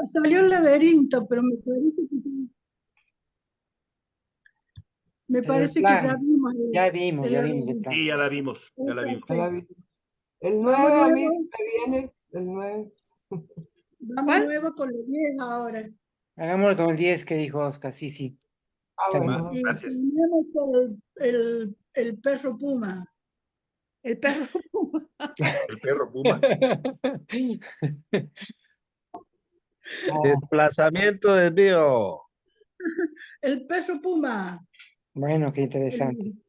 Salió el laberinto, pero me Ese es el parece que ya plan. vimos el Ya vimos el laberinto. plan. Sí, ya la vimos, ya la vimos. Ya la Perfecto. vi. El Vamos 9 a mí nuevo, me viene, el 9. vamos ¿Cuál? nuevo con los 10 ahora. Hagámoslo con el 10 que dijo Oscar. Sí, sí. Ah, Está Va, bien. bueno. Y gracias. tenemos el perro Puma. El perro. El perro Puma. Ah, Desplazamiento desvío. El perro Puma. bueno, qué interesante. El-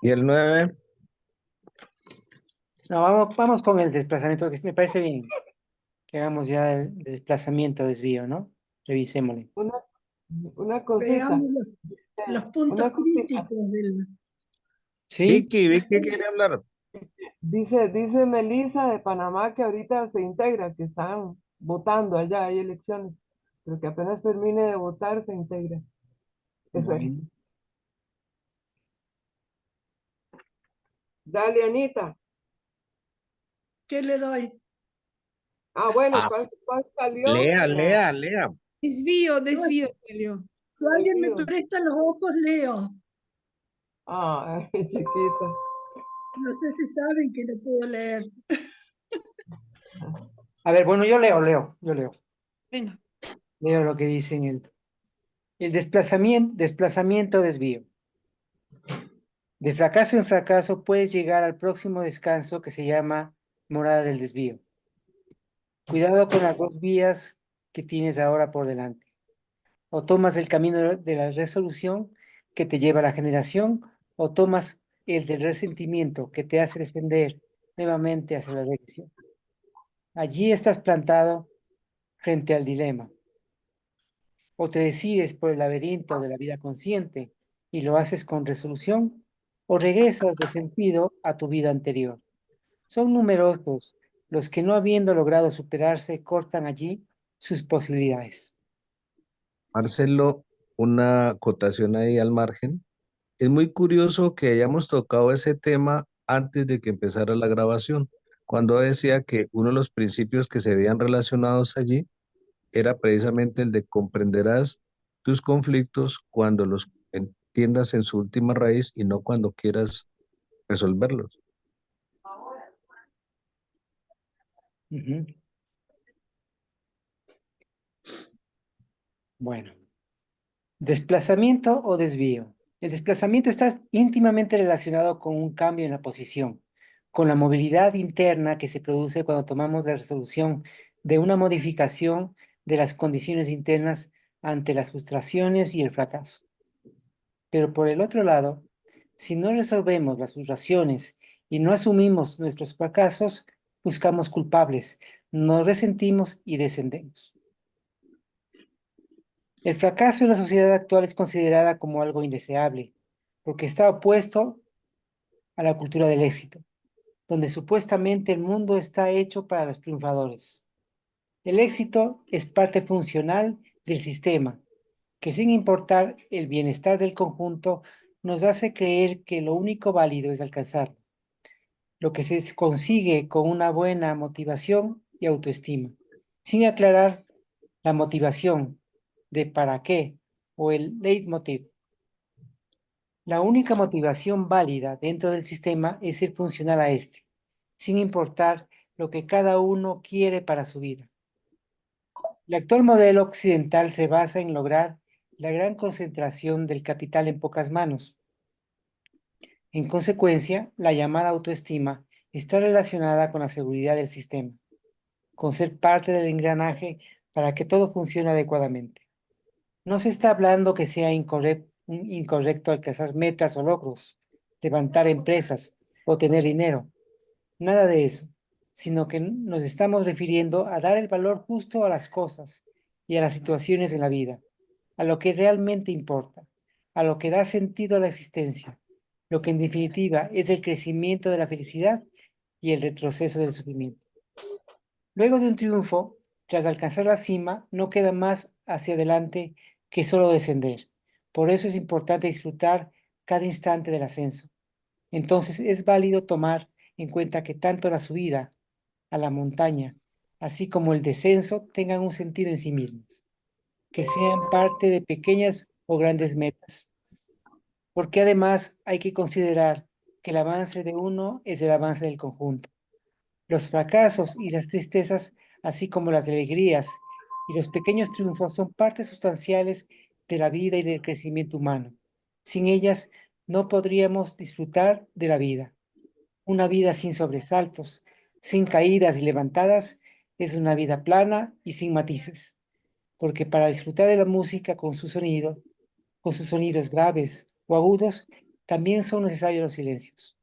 Y el 9. No, vamos con el desplazamiento, que me parece bien. Que hagamos ya el desplazamiento, desvío, ¿no? Revisémosle. Una, una cosita, Veamos los puntos una cosita. críticos del... ¿Sí? Vicky quiere hablar. Dice Melissa de Panamá que ahorita se integra, que están votando allá, hay elecciones, pero que apenas termine de votar se integra. Eso es. Bueno. Dale, Anita. ¿Qué le doy? Ah, bueno, Ah, ¿cuál salió? lea. Desvío, salió. Si alguien me Desvío. presta los ojos, leo. Ah, chiquita. No sé si saben que no puedo leer. A ver, bueno, yo leo. Venga. Leo lo que dice en el desplazamiento, desvío. De fracaso en fracaso puedes llegar al próximo descanso que se llama morada del desvío. Cuidado con las dos vías que tienes ahora por delante. O tomas el camino de la resolución que te lleva a la generación, o tomas el del resentimiento que te hace descender nuevamente hacia la regresión. Allí estás plantado frente al dilema. O te decides por el laberinto de la vida consciente y lo haces con resolución, o regresas de sentido a tu vida anterior. Son numerosos los que no habiendo logrado superarse cortan allí sus posibilidades. Marcelo, una acotación ahí al margen. Es muy curioso que hayamos tocado ese tema antes de que empezara la grabación, cuando decía que uno de los principios que se veían relacionados allí era precisamente el de comprenderás tus conflictos cuando los entiendas en su última raíz y no cuando quieras resolverlos. Ujú. Bueno, desplazamiento o desvío. El desplazamiento está íntimamente relacionado con un cambio en la posición, con la movilidad interna que se produce cuando tomamos la resolución de una modificación de las condiciones internas ante las frustraciones y el fracaso. Pero por el otro lado, si no resolvemos las frustraciones y no asumimos nuestros fracasos, buscamos culpables, nos resentimos y descendemos. El fracaso en la sociedad actual es considerada como algo indeseable, porque está opuesto a la cultura del éxito, donde supuestamente el mundo está hecho para los triunfadores. El éxito es parte funcional del sistema, que sin importar el bienestar del conjunto, nos hace creer que lo único válido es alcanzarlo, lo que se consigue con una buena motivación y autoestima, sin aclarar la motivación de para qué o el leitmotiv. La única motivación válida dentro del sistema es ser funcional a este, sin importar lo que cada uno quiere para su vida. El actual modelo occidental se basa en lograr la gran concentración del capital en pocas manos. En consecuencia, la llamada autoestima está relacionada con la seguridad del sistema, con ser parte del engranaje para que todo funcione adecuadamente. No se está hablando que sea incorrecto alcanzar metas o logros, levantar empresas o tener dinero, nada de eso, sino que nos estamos refiriendo a dar el valor justo a las cosas y a las situaciones en la vida, a lo que realmente importa, a lo que da sentido a la existencia, lo que en definitiva es el crecimiento de la felicidad y el retroceso del sufrimiento. Luego de un triunfo, tras alcanzar la cima, no queda más hacia adelante que solo descender. Por eso es importante disfrutar cada instante del ascenso. Entonces es válido tomar en cuenta que tanto la subida a la montaña así como el descenso, tengan un sentido en sí mismos, que sean parte de pequeñas o grandes metas, porque además hay que considerar que el avance de uno es el avance del conjunto. Los fracasos y las tristezas, así como las alegrías y los pequeños triunfos, son partes sustanciales de la vida y del crecimiento humano. Sin ellas, no podríamos disfrutar de la vida. Una vida sin sobresaltos, sin caídas y levantadas, es una vida plana y sin matices, porque para disfrutar de la música con sus sonidos graves o agudos, también son necesarios los silencios.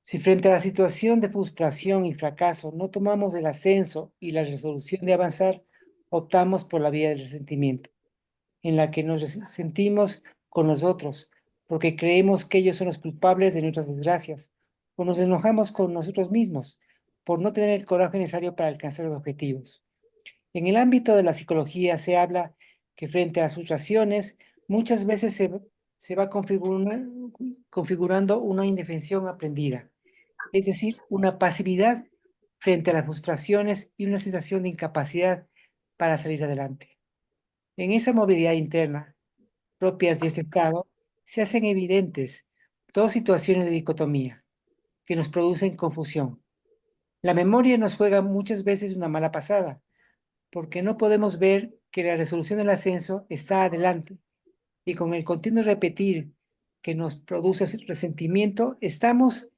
Si frente a la situación de frustración y fracaso no tomamos el ascenso y la resolución de avanzar, optamos por la vía del resentimiento, en la que nos sentimos con los otros, porque creemos que ellos son los culpables de nuestras desgracias, o nos enojamos con nosotros mismos por no tener el coraje necesario para alcanzar los objetivos. En el ámbito de la psicología se habla que frente a las frustraciones muchas veces se va configurando una indefensión aprendida, es decir, una pasividad frente a las frustraciones y una sensación de incapacidad para salir adelante. En esa movilidad interna, propias de este estado, se hacen evidentes dos situaciones de dicotomía que nos producen confusión. La memoria nos juega muchas veces una mala pasada, porque no podemos ver que la resolución del ascenso está adelante y con el continuo repetir que nos produce resentimiento, estamos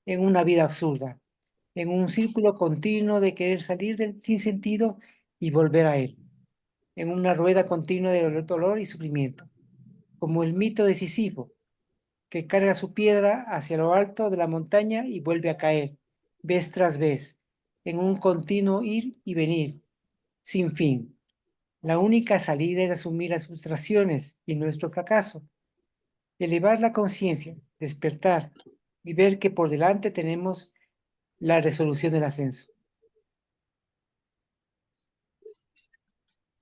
en una vida absurda, en un círculo continuo de querer salir del sinsentido y volver a él, en una rueda continua de dolor y sufrimiento, como el mito de Sísifo, que carga su piedra hacia lo alto de la montaña y vuelve a caer, vez tras vez, en un continuo ir y venir, sin fin. La única salida es asumir las frustraciones y nuestro fracaso, elevar la conciencia, despertar y ver que por delante tenemos la resolución del ascenso.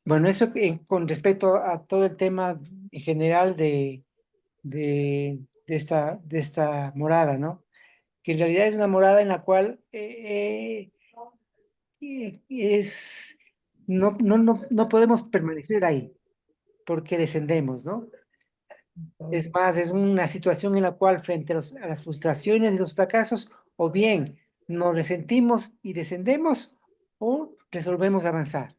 Bueno, eso con respecto a todo el tema en general de esta morada, ¿no? Que en realidad es una morada en la cual es, no podemos permanecer ahí porque descendemos, ¿no? Es más, es una situación en la cual frente a las frustraciones y los fracasos, o bien nos resentimos y descendemos, o resolvemos avanzar,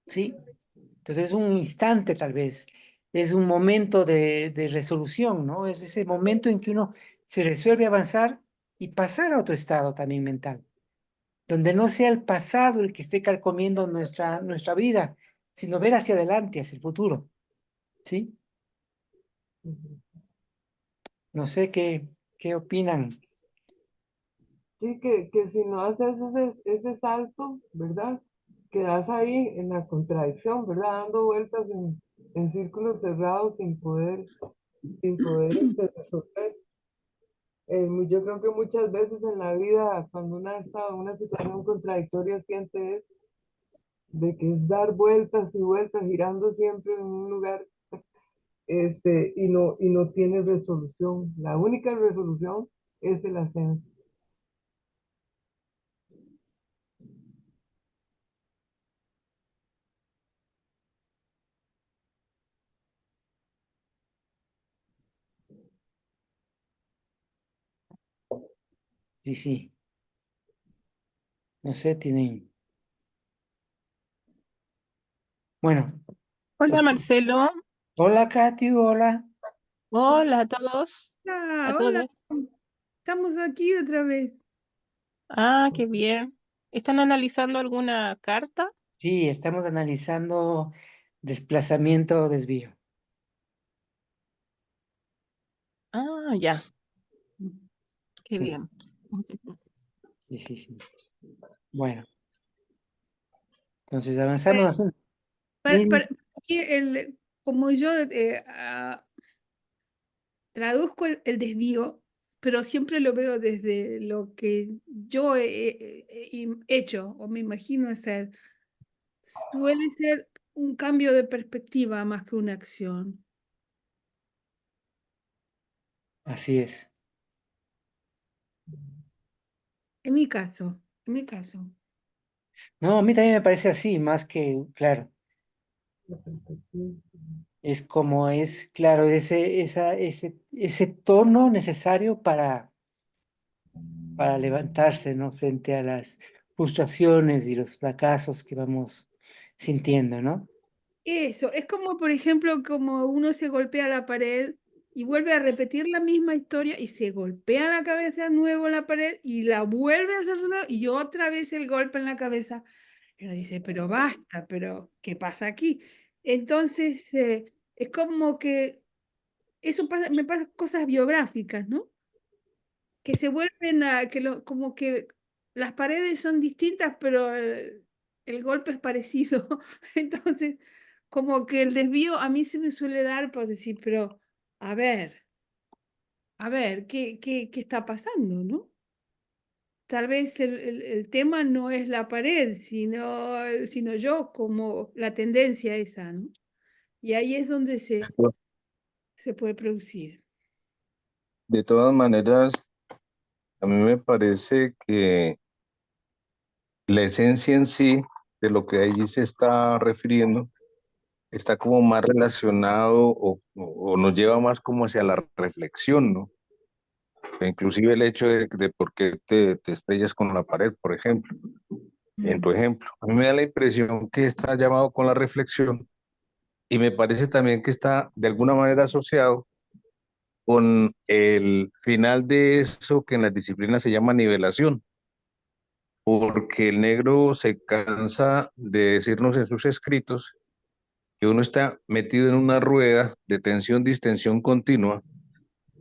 ¿sí? Entonces es un instante tal vez, es un momento de resolución, ¿no? Es ese momento en que uno se resuelve avanzar y pasar a otro estado también mental, donde no sea el pasado el que esté carcomiendo nuestra vida, sino ver hacia adelante, hacia el futuro, ¿sí? No sé qué opinan. Sí, que si no haces ese salto, ¿verdad? Quedas ahí en la contradicción, ¿verdad? Dando vueltas en círculos cerrados sin poder resolver. Yo creo que muchas veces en la vida, cuando uno está en una situación contradictoria, siente eso, de que es dar vueltas y vueltas, girando siempre en un lugar, y no tiene resolución. La única resolución es el ascenso. Sí, sí. No sé, tienen. Bueno, Hola pues, Marcelo, hola Katy, hola. hola a todos, a Ah, hola, todas. estamos aquí otra vez. Ah, qué bien. ¿Están analizando alguna carta? Sí, estamos analizando desplazamiento o desvío. Ah, ya, qué Sí, bien. sí, sí, sí. Bueno, entonces Eh, avanzamos. para mí como yo traduzco el desvío, pero siempre lo veo desde lo que yo he hecho o me imagino hacer, suele ser un cambio de perspectiva más que una acción, Así es. en mi caso. en mi caso. No, a mí también me parece así, más que, claro, La perspectiva. es como es, claro, ese tono necesario para levantarse, ¿no? Frente a las frustraciones y los fracasos que vamos sintiendo, ¿no? Eso, es como, por ejemplo, como uno se golpea la pared y vuelve a repetir la misma historia y se golpea la cabeza de nuevo en la pared y la vuelve a hacer de nuevo y otra vez el golpe en la cabeza. Y uno dice, pero basta, pero ¿qué pasa aquí? Entonces, es como que eso pasa, me pasa cosas biográficas, ¿no? Que se vuelven a, como que las paredes son distintas, pero el golpe es parecido. Entonces, como que el desvío a mí se me suele dar por decir, pero a ver, ¿qué está pasando, no? Tal vez el tema no es la pared, sino yo como la tendencia esa, ¿no? Y ahí es donde se puede producir. De todas maneras, a mí me parece que la esencia en sí de lo que ahí se está refiriendo está como más relacionado o nos lleva más como hacia la reflexión, ¿no? E inclusive el hecho de por qué te estrellas con la pared, por ejemplo, en tu Mm. ejemplo. A mí me da la impresión que está llamado con la reflexión y me parece también que está de alguna manera asociado con el final de eso que en las disciplinas se llama nivelación, porque el negro se cansa de decirnos en sus escritos que uno está metido en una rueda de tensión-distensión continua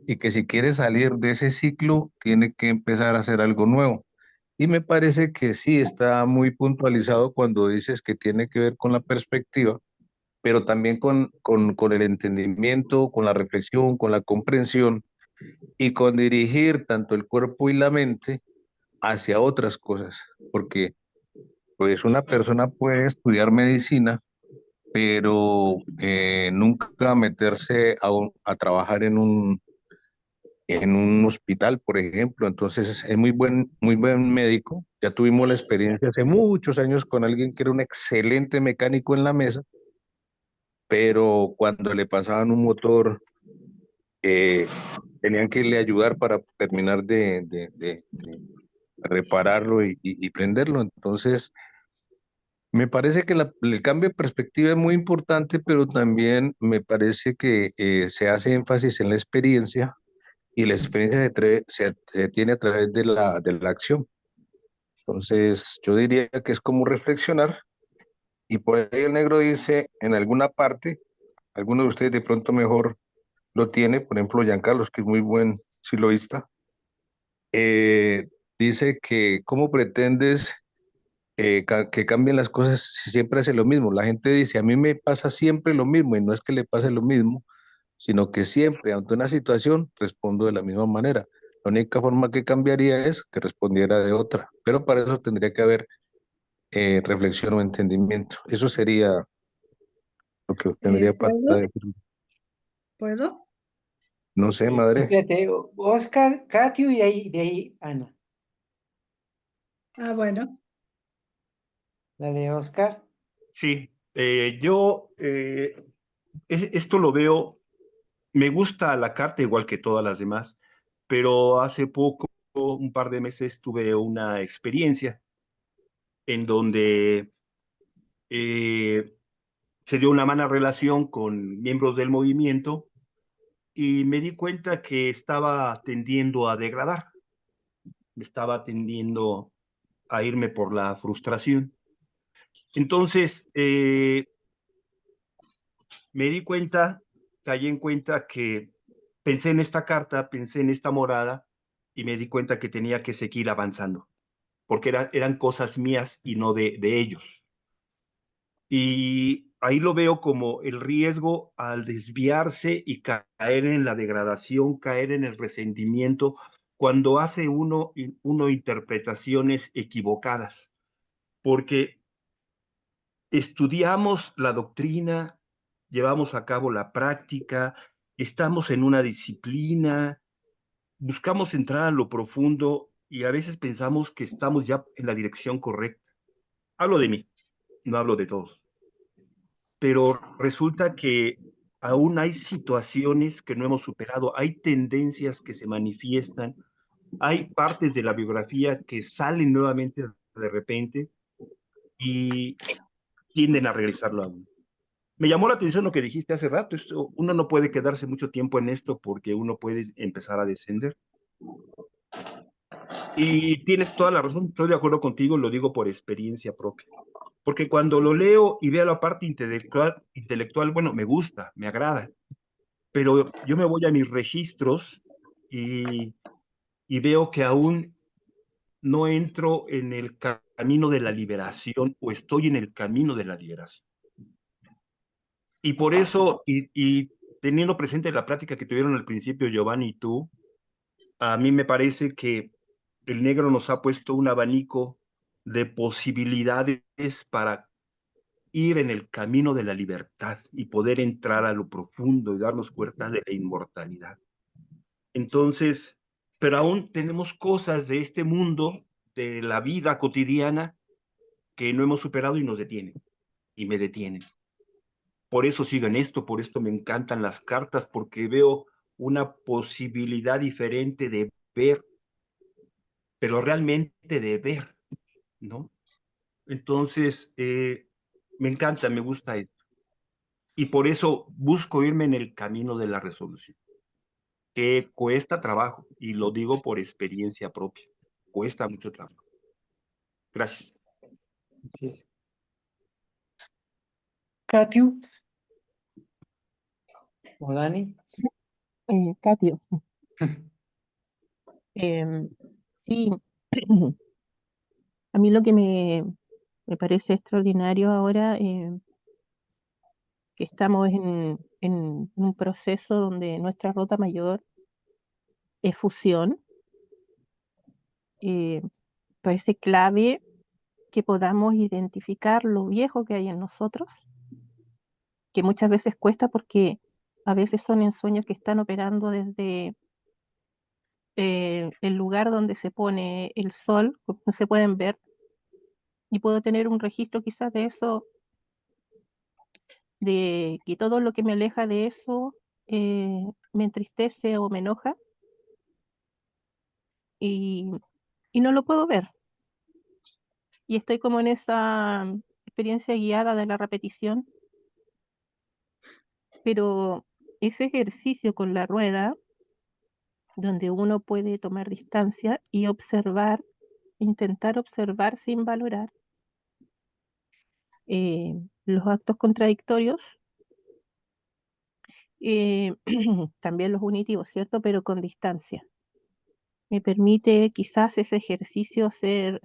y que si quiere salir de ese ciclo tiene que empezar a hacer algo nuevo. Y me parece que sí está muy puntualizado cuando dices que tiene que ver con la perspectiva, pero también con el entendimiento, con la reflexión, con la comprensión y con dirigir tanto el cuerpo y la mente hacia otras cosas, porque pues una persona puede estudiar medicina, pero nunca meterse a trabajar en un hospital, por ejemplo. Entonces es muy buen médico. Ya tuvimos la experiencia hace muchos años con alguien que era un excelente mecánico en la mesa, pero cuando le pasaban un motor, eh, tenían que irle a ayudar para terminar de repararlo y prenderlo. Entonces, me parece que el cambio de perspectiva es muy importante, pero también me parece que se hace énfasis en la experiencia y la experiencia se tiene a través de la acción. Entonces, yo diría que es como reflexionar y por ahí el negro dice en alguna parte, alguno de ustedes de pronto mejor lo tiene, por ejemplo, Giancarlos, que es muy buen siloísta, eh, dice que cómo pretendes que cambien las cosas si siempre hace lo mismo. La gente dice, a mí me pasa siempre lo mismo y no es que le pase lo mismo, sino que siempre, ante una situación, respondo de la misma manera. La única forma que cambiaría es que respondiera de otra, pero para eso tendría que haber reflexión o entendimiento. Eso sería lo que tendría para ¿Puedo? decir. ¿Puedo? No sé, madre. Fíjate, Oscar, Katio y de ahí Ana. Ah, bueno. Dale, Oscar. Sí, esto lo veo, me gusta la carta igual que todas las demás, pero hace poco, un par de meses, tuve una experiencia en donde eh, se dio una mala relación con miembros del movimiento y me di cuenta que estaba tendiendo a degradar, estaba tendiendo a irme por la frustración. Entonces, me di cuenta, caí en cuenta que pensé en esta carta, pensé en esta morada y me di cuenta que tenía que seguir avanzando, porque eran cosas mías y no de ellos. Y ahí lo veo como el riesgo al desviarse y caer en la degradación, caer en el resentimiento, cuando hace uno interpretaciones equivocadas, porque estudiamos la doctrina, llevamos a cabo la práctica, estamos en una disciplina, buscamos entrar a lo profundo y a veces pensamos que estamos ya en la dirección correcta. Hablo de mí, no hablo de todos. Pero resulta que aún hay situaciones que no hemos superado, hay tendencias que se manifiestan, hay partes de la biografía que salen nuevamente de repente y tienden a regresarlo a uno. Me llamó la atención lo que dijiste hace rato. Uno no puede quedarse mucho tiempo en esto porque uno puede empezar a descender. Y tienes toda la razón, estoy de acuerdo contigo, lo digo por experiencia propia. Porque cuando lo leo y veo la parte intelectual, bueno, me gusta, me agrada, pero yo me voy a mis registros y, y veo que aún no entro en el camino de la liberación o estoy en el camino de la liberación. Y por eso, y teniendo presente la plática que tuvieron al principio Giovanni y tú, a mí me parece que el negro nos ha puesto un abanico de posibilidades para ir en el camino de la libertad y poder entrar a lo profundo y darnos cuenta de la inmortalidad. Entonces, pero aún tenemos cosas de este mundo, de la vida cotidiana, que no hemos superado y nos detienen, y me detienen. Por eso sigo en esto, por esto me encantan las cartas, porque veo una posibilidad diferente de ver, pero realmente de ver, ¿no? Entonces, me encanta, me gusta esto. Y por eso busco irme en el camino de la resolución, que cuesta trabajo, y lo digo por experiencia propia, cuesta mucho trabajo. Gracias. Así es. Katiu o Dani. Katio, em, sí, a mí lo que me parece extraordinario ahora, que estamos en un proceso donde nuestra ruta mayor es fusión, parece clave que podamos identificar lo viejo que hay en nosotros, que muchas veces cuesta porque a veces son ensueños que están operando desde el lugar donde se pone el sol, no se pueden ver, y puedo tener un registro quizás de eso, de que todo lo que me aleja de eso me entristece o me enoja, y, y no lo puedo ver. Y estoy como en esa experiencia guiada de la repetición, pero ese ejercicio con la rueda, donde uno puede tomar distancia y observar, intentar observar sin valorar los actos contradictorios, también los unitivos, ¿cierto? Pero con distancia. Me permite quizás ese ejercicio ser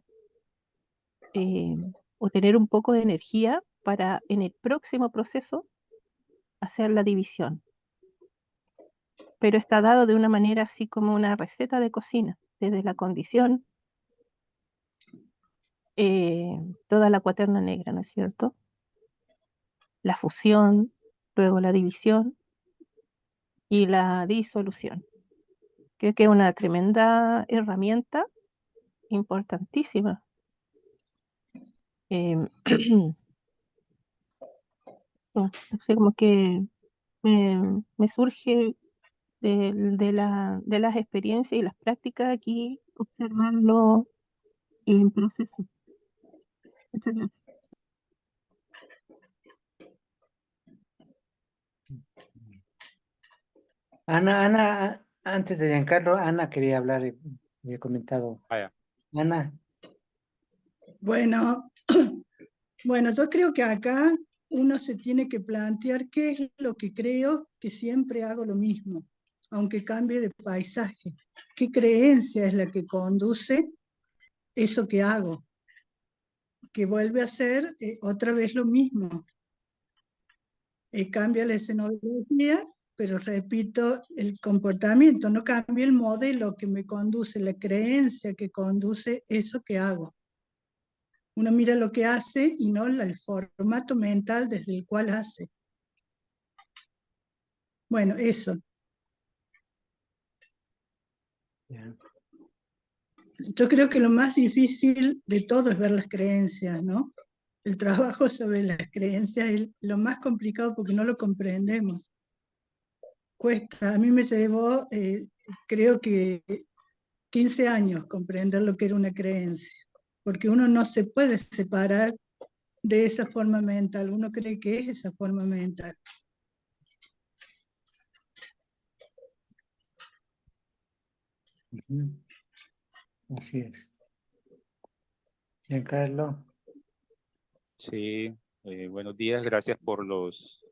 o tener un poco de energía para en el próximo proceso hacer la división. Pero está dado de una manera así como una receta de cocina, desde la condición, toda la cuaterna negra, ¿no es cierto? La fusión, luego la división y la disolución. Creo que es una tremenda herramienta, importantísima. No sé, como que me surge de las experiencias y las prácticas aquí, observarlo en proceso. Muchas gracias. Ana, antes de Giancarlo, Ana quería hablar, había comentado. Vaya. Ana, Bueno, bueno, yo creo que acá uno se tiene que plantear qué es lo que creo que siempre hago lo mismo, aunque cambie de paisaje. ¿Qué creencia es la que conduce eso que hago? Que vuelve a ser otra vez lo mismo. Cambia la escenografía, pero repito el comportamiento, no cambia el modelo que me conduce, la creencia que conduce eso que hago. Uno mira lo que hace y no el formato mental desde el cual hace. Bueno, eso. ya. Yo creo que lo más difícil de todo es ver las creencias, ¿no? El trabajo sobre las creencias es lo más complicado porque no lo comprendemos. Cuesta, a mí me llevó, creo que 15 años comprender lo que era una creencia, porque uno no se puede separar de esa forma mental, uno cree que es esa forma mental. Así es. Giancarlo. Sí, buenos días, gracias por los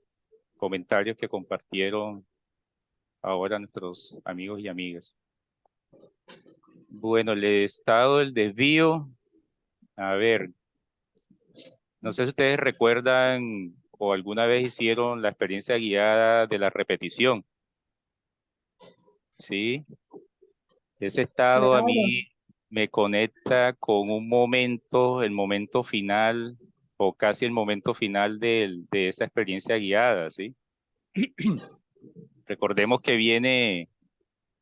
comentarios que compartieron ahora nuestros amigos y amigas. Bueno, el estado del desvío, a ver, no sé si ustedes recuerdan o alguna vez hicieron la experiencia guiada de la repetición. Sí, ese estado a Claro. mí me conecta con un momento, el momento final o casi el momento final de esa experiencia guiada, ¿sí? Recordemos que viene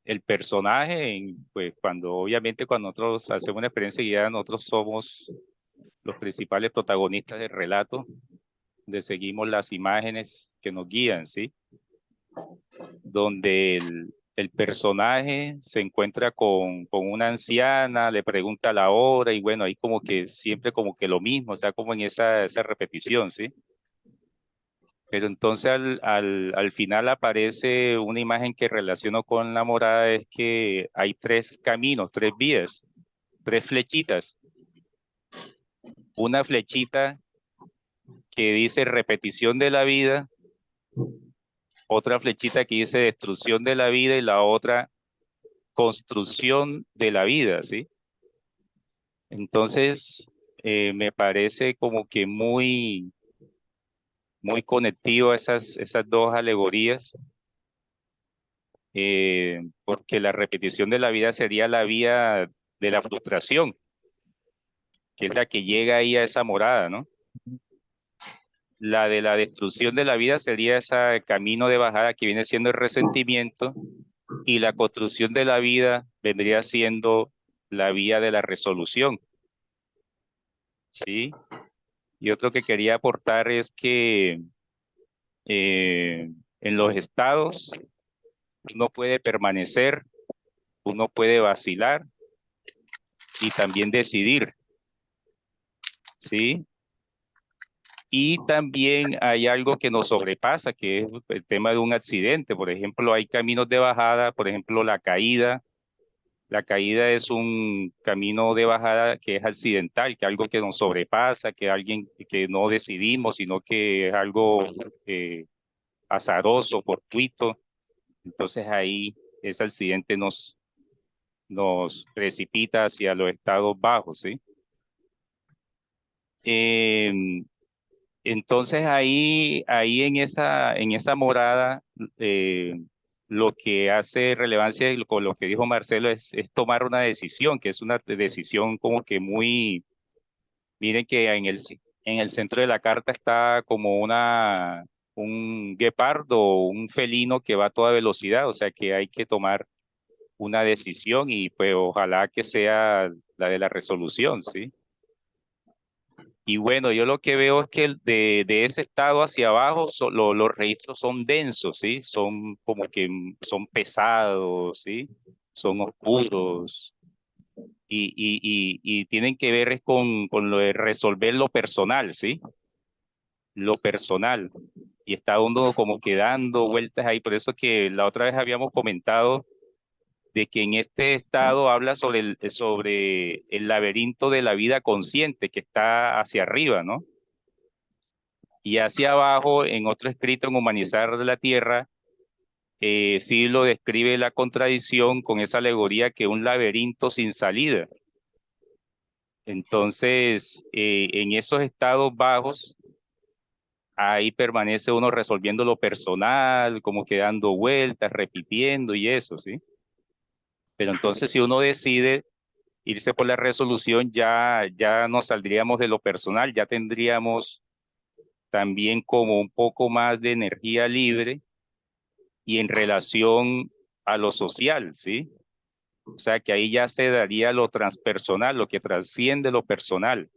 el personaje, pues obviamente cuando nosotros hacemos una experiencia guiada, nosotros somos los principales protagonistas del relato, donde seguimos las imágenes que nos guían, ¿sí? Donde el personaje se encuentra con una anciana, le pregunta la hora y bueno, ahí como que siempre como que lo mismo, o sea, como en esa repetición, ¿sí? Pero entonces al final aparece una imagen que relaciono con la morada, es que hay 3 caminos, 3 vías, 3 flechitas. Una flechita que dice repetición de la vida, otra flechita que dice destrucción de la vida y la otra construcción de la vida, ¿sí? Entonces, me parece como que muy conectivo esas 2 alegorías, porque la repetición de la vida sería la vía de la frustración, que es la que llega ahí a esa morada, ¿no? La de la destrucción de la vida sería ese camino de bajada que viene siendo el resentimiento, y la construcción de la vida vendría siendo la vía de la resolución, ¿sí? Y otro que quería aportar es que en los estados uno puede permanecer, uno puede vacilar y también decidir, ¿sí? Y también hay algo que nos sobrepasa, que es el tema de un accidente. Por ejemplo, hay caminos de bajada, por ejemplo, la caída. La caída es un camino de bajada que es accidental, que es algo que nos sobrepasa, que alguien que no decidimos, sino que es algo azaroso, fortuito. Entonces ahí ese accidente nos precipita hacia los estados bajos, ¿sí? Entonces ahí en esa morada, lo que hace relevancia con lo que dijo Marcelo es tomar una decisión, que es una decisión como que muy, miren que en el centro de la carta está como un guepardo, un felino que va a toda velocidad, o sea que hay que tomar una decisión y pues ojalá que sea la de la resolución, ¿sí? Y bueno, yo lo que veo es que de ese estado hacia abajo los registros son densos, ¿sí? Son como que son pesados, ¿sí? Son oscuros y tienen que ver con lo de resolver lo personal, ¿sí? Lo personal. Y está uno como que dando vueltas ahí. Por eso que la otra vez habíamos comentado de que en este estado habla sobre el laberinto de la vida consciente que está hacia arriba, ¿no? Y hacia abajo, en otro escrito en Humanizar la Tierra, sí lo describe la contradicción con esa alegoría que un laberinto sin salida. Entonces, en esos estados bajos, ahí permanece uno resolviendo lo personal, como que dando vueltas, repitiendo y eso, ¿sí? Pero entonces si uno decide irse por la resolución, ya nos saldríamos de lo personal, ya tendríamos también como un poco más de energía libre y en relación a lo social, ¿sí? O sea que ahí ya se daría lo transpersonal, lo que trasciende lo personal.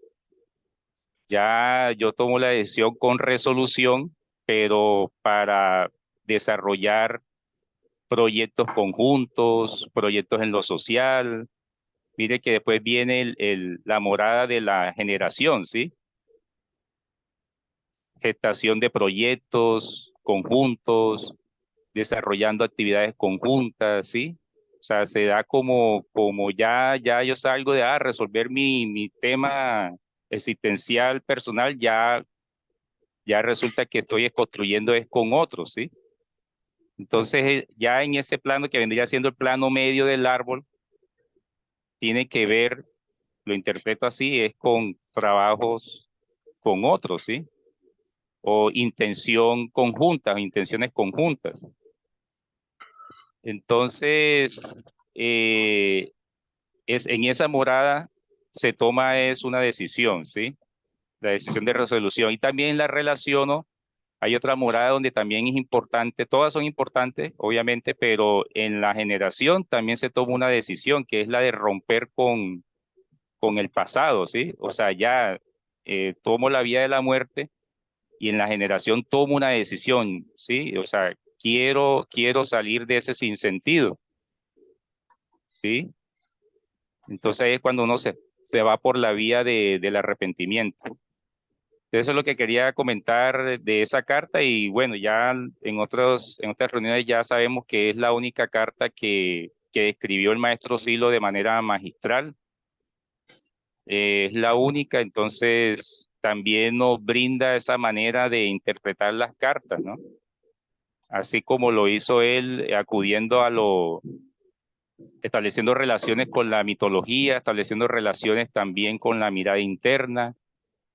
Ya yo tomo la decisión con resolución, pero para desarrollar proyectos conjuntos, proyectos en lo social. Mire que después viene la morada de la generación, ¿sí? Gestación de proyectos conjuntos, desarrollando actividades conjuntas, ¿sí? O sea, se da como ya yo salgo de resolver mi tema existencial personal, ya resulta que estoy construyendo es con otros, ¿sí? Entonces, ya en ese plano que vendría siendo el plano medio del árbol, tiene que ver, lo interpreto así, es con trabajos con otros, ¿sí? O intención conjunta, intenciones conjuntas. Entonces, en esa morada se toma es una decisión, ¿sí? La decisión de resolución. Y también la relaciono. Hay otra morada donde también es importante, todas son importantes, obviamente, pero en la generación también se toma una decisión, que es la de romper con el pasado, ¿sí? O sea, ya tomo la vía de la muerte y en la generación tomo una decisión, ¿sí? O sea, quiero salir de ese sinsentido, ¿sí? Entonces ahí es cuando uno se va por la vía del arrepentimiento. Eso es lo que quería comentar de esa carta y bueno, ya en otras reuniones ya sabemos que es la única carta que escribió el maestro Silo de manera magistral. Es la única, entonces también nos brinda esa manera de interpretar las cartas, ¿no? Así como lo hizo él acudiendo estableciendo relaciones con la mitología, estableciendo relaciones también con la mirada interna,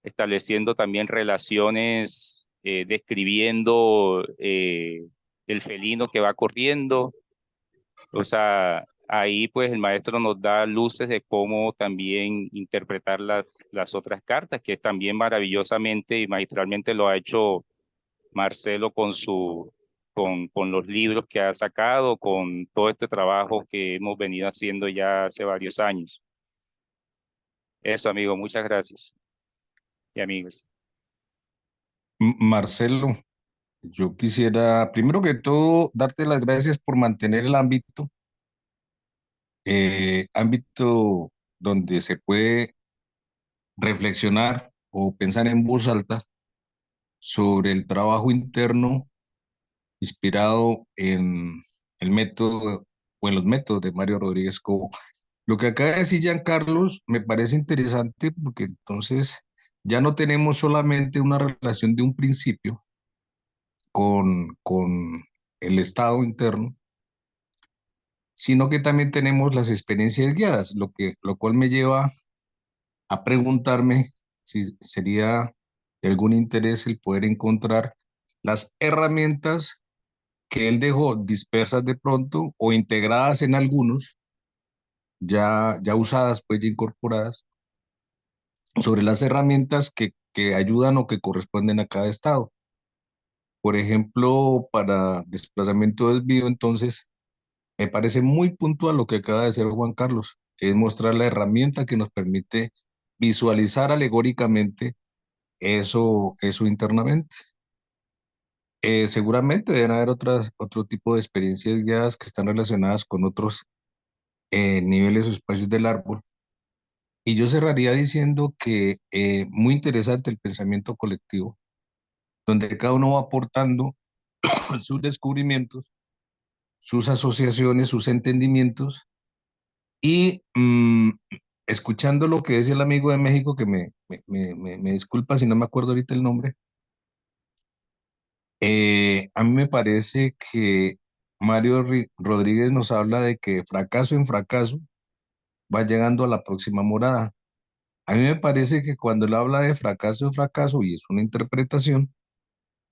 estableciendo también relaciones, describiendo el felino que va corriendo. O sea, ahí pues el maestro nos da luces de cómo también interpretar las otras cartas, que también maravillosamente y magistralmente lo ha hecho Marcelo con los libros que ha sacado, con todo este trabajo que hemos venido haciendo ya hace varios años. Eso, amigo, muchas gracias. Y amigos. Marcelo, yo quisiera, primero que todo, darte las gracias por mantener el ámbito donde se puede reflexionar o pensar en voz alta sobre el trabajo interno inspirado en el método o en los métodos de Mario Rodríguez Cobo. Lo que acaba de decir Giancarlos me parece interesante porque entonces ya no tenemos solamente una relación de un principio con el estado interno, sino que también tenemos las experiencias guiadas, lo cual me lleva a preguntarme si sería de algún interés el poder encontrar las herramientas que él dejó dispersas de pronto o integradas en algunos, ya usadas, pues ya incorporadas, sobre las herramientas que ayudan o que corresponden a cada estado. Por ejemplo, para desplazamiento desvío, entonces, me parece muy puntual lo que acaba de hacer Juan Carlos, que es mostrar la herramienta que nos permite visualizar alegóricamente eso internamente. Seguramente deben haber otro tipo de experiencias guiadas que están relacionadas con otros niveles o espacios del árbol. Y yo cerraría diciendo que muy interesante el pensamiento colectivo, donde cada uno va aportando sus descubrimientos, sus asociaciones, sus entendimientos, y escuchando lo que decía el amigo de México, que me disculpa si no me acuerdo ahorita el nombre, a mí me parece que Mario Rodríguez nos habla de que fracaso en fracaso va llegando a la próxima morada. A mí me parece que cuando él habla de fracaso en fracaso, y es una interpretación,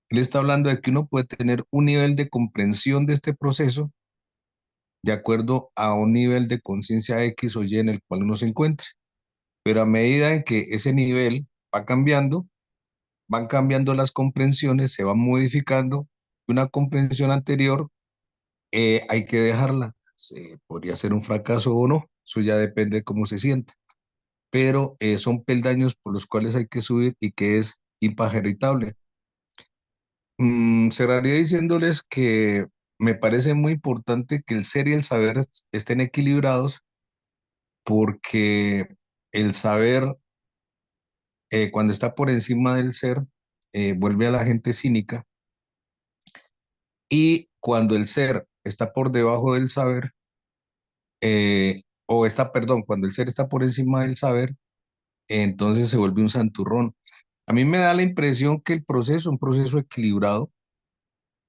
él está hablando de que uno puede tener un nivel de comprensión de este proceso de acuerdo a un nivel de conciencia X o Y en el cual uno se encuentre. Pero a medida en que ese nivel va cambiando, van cambiando las comprensiones, se van modificando. Una comprensión anterior hay que dejarla, podría ser un fracaso o no, eso ya depende de cómo se sienta, pero son peldaños por los cuales hay que subir y que es impajeritable. Cerraría diciéndoles que me parece muy importante que el ser y el saber estén equilibrados, porque el saber, cuando está por encima del ser, vuelve a la gente cínica, y cuando el ser está por debajo del saber, perdón, cuando el ser está por encima del saber, entonces se vuelve un santurrón. A mí me da la impresión que el proceso, un proceso equilibrado.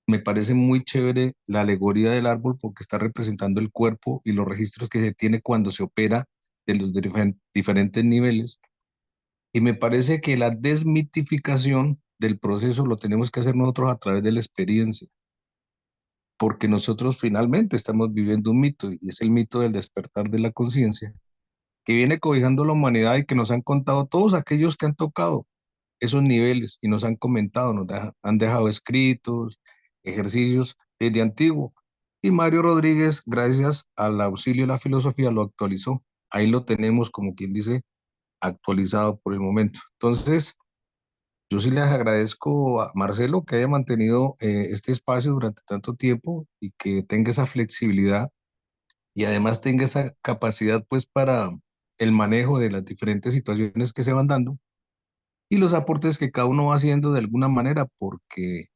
Me parece muy chévere la alegoría del árbol porque está representando el cuerpo y los registros que se tiene cuando se opera en los diferentes niveles. Y me parece que la desmitificación del proceso lo tenemos que hacer nosotros a través de la experiencia, porque nosotros finalmente estamos viviendo un mito, y es el mito del despertar de la conciencia, que viene cobijando la humanidad y que nos han contado todos aquellos que han tocado esos niveles y nos han comentado, han dejado escritos, ejercicios desde antiguo. Y Mario Rodríguez, gracias al auxilio de la filosofía, lo actualizó. Ahí lo tenemos, como quien dice, actualizado por el momento. Entonces, yo sí les agradezco a Marcelo que haya mantenido este espacio durante tanto tiempo y que tenga esa flexibilidad y además tenga esa capacidad pues para el manejo de las diferentes situaciones que se van dando y los aportes que cada uno va haciendo de alguna manera, porque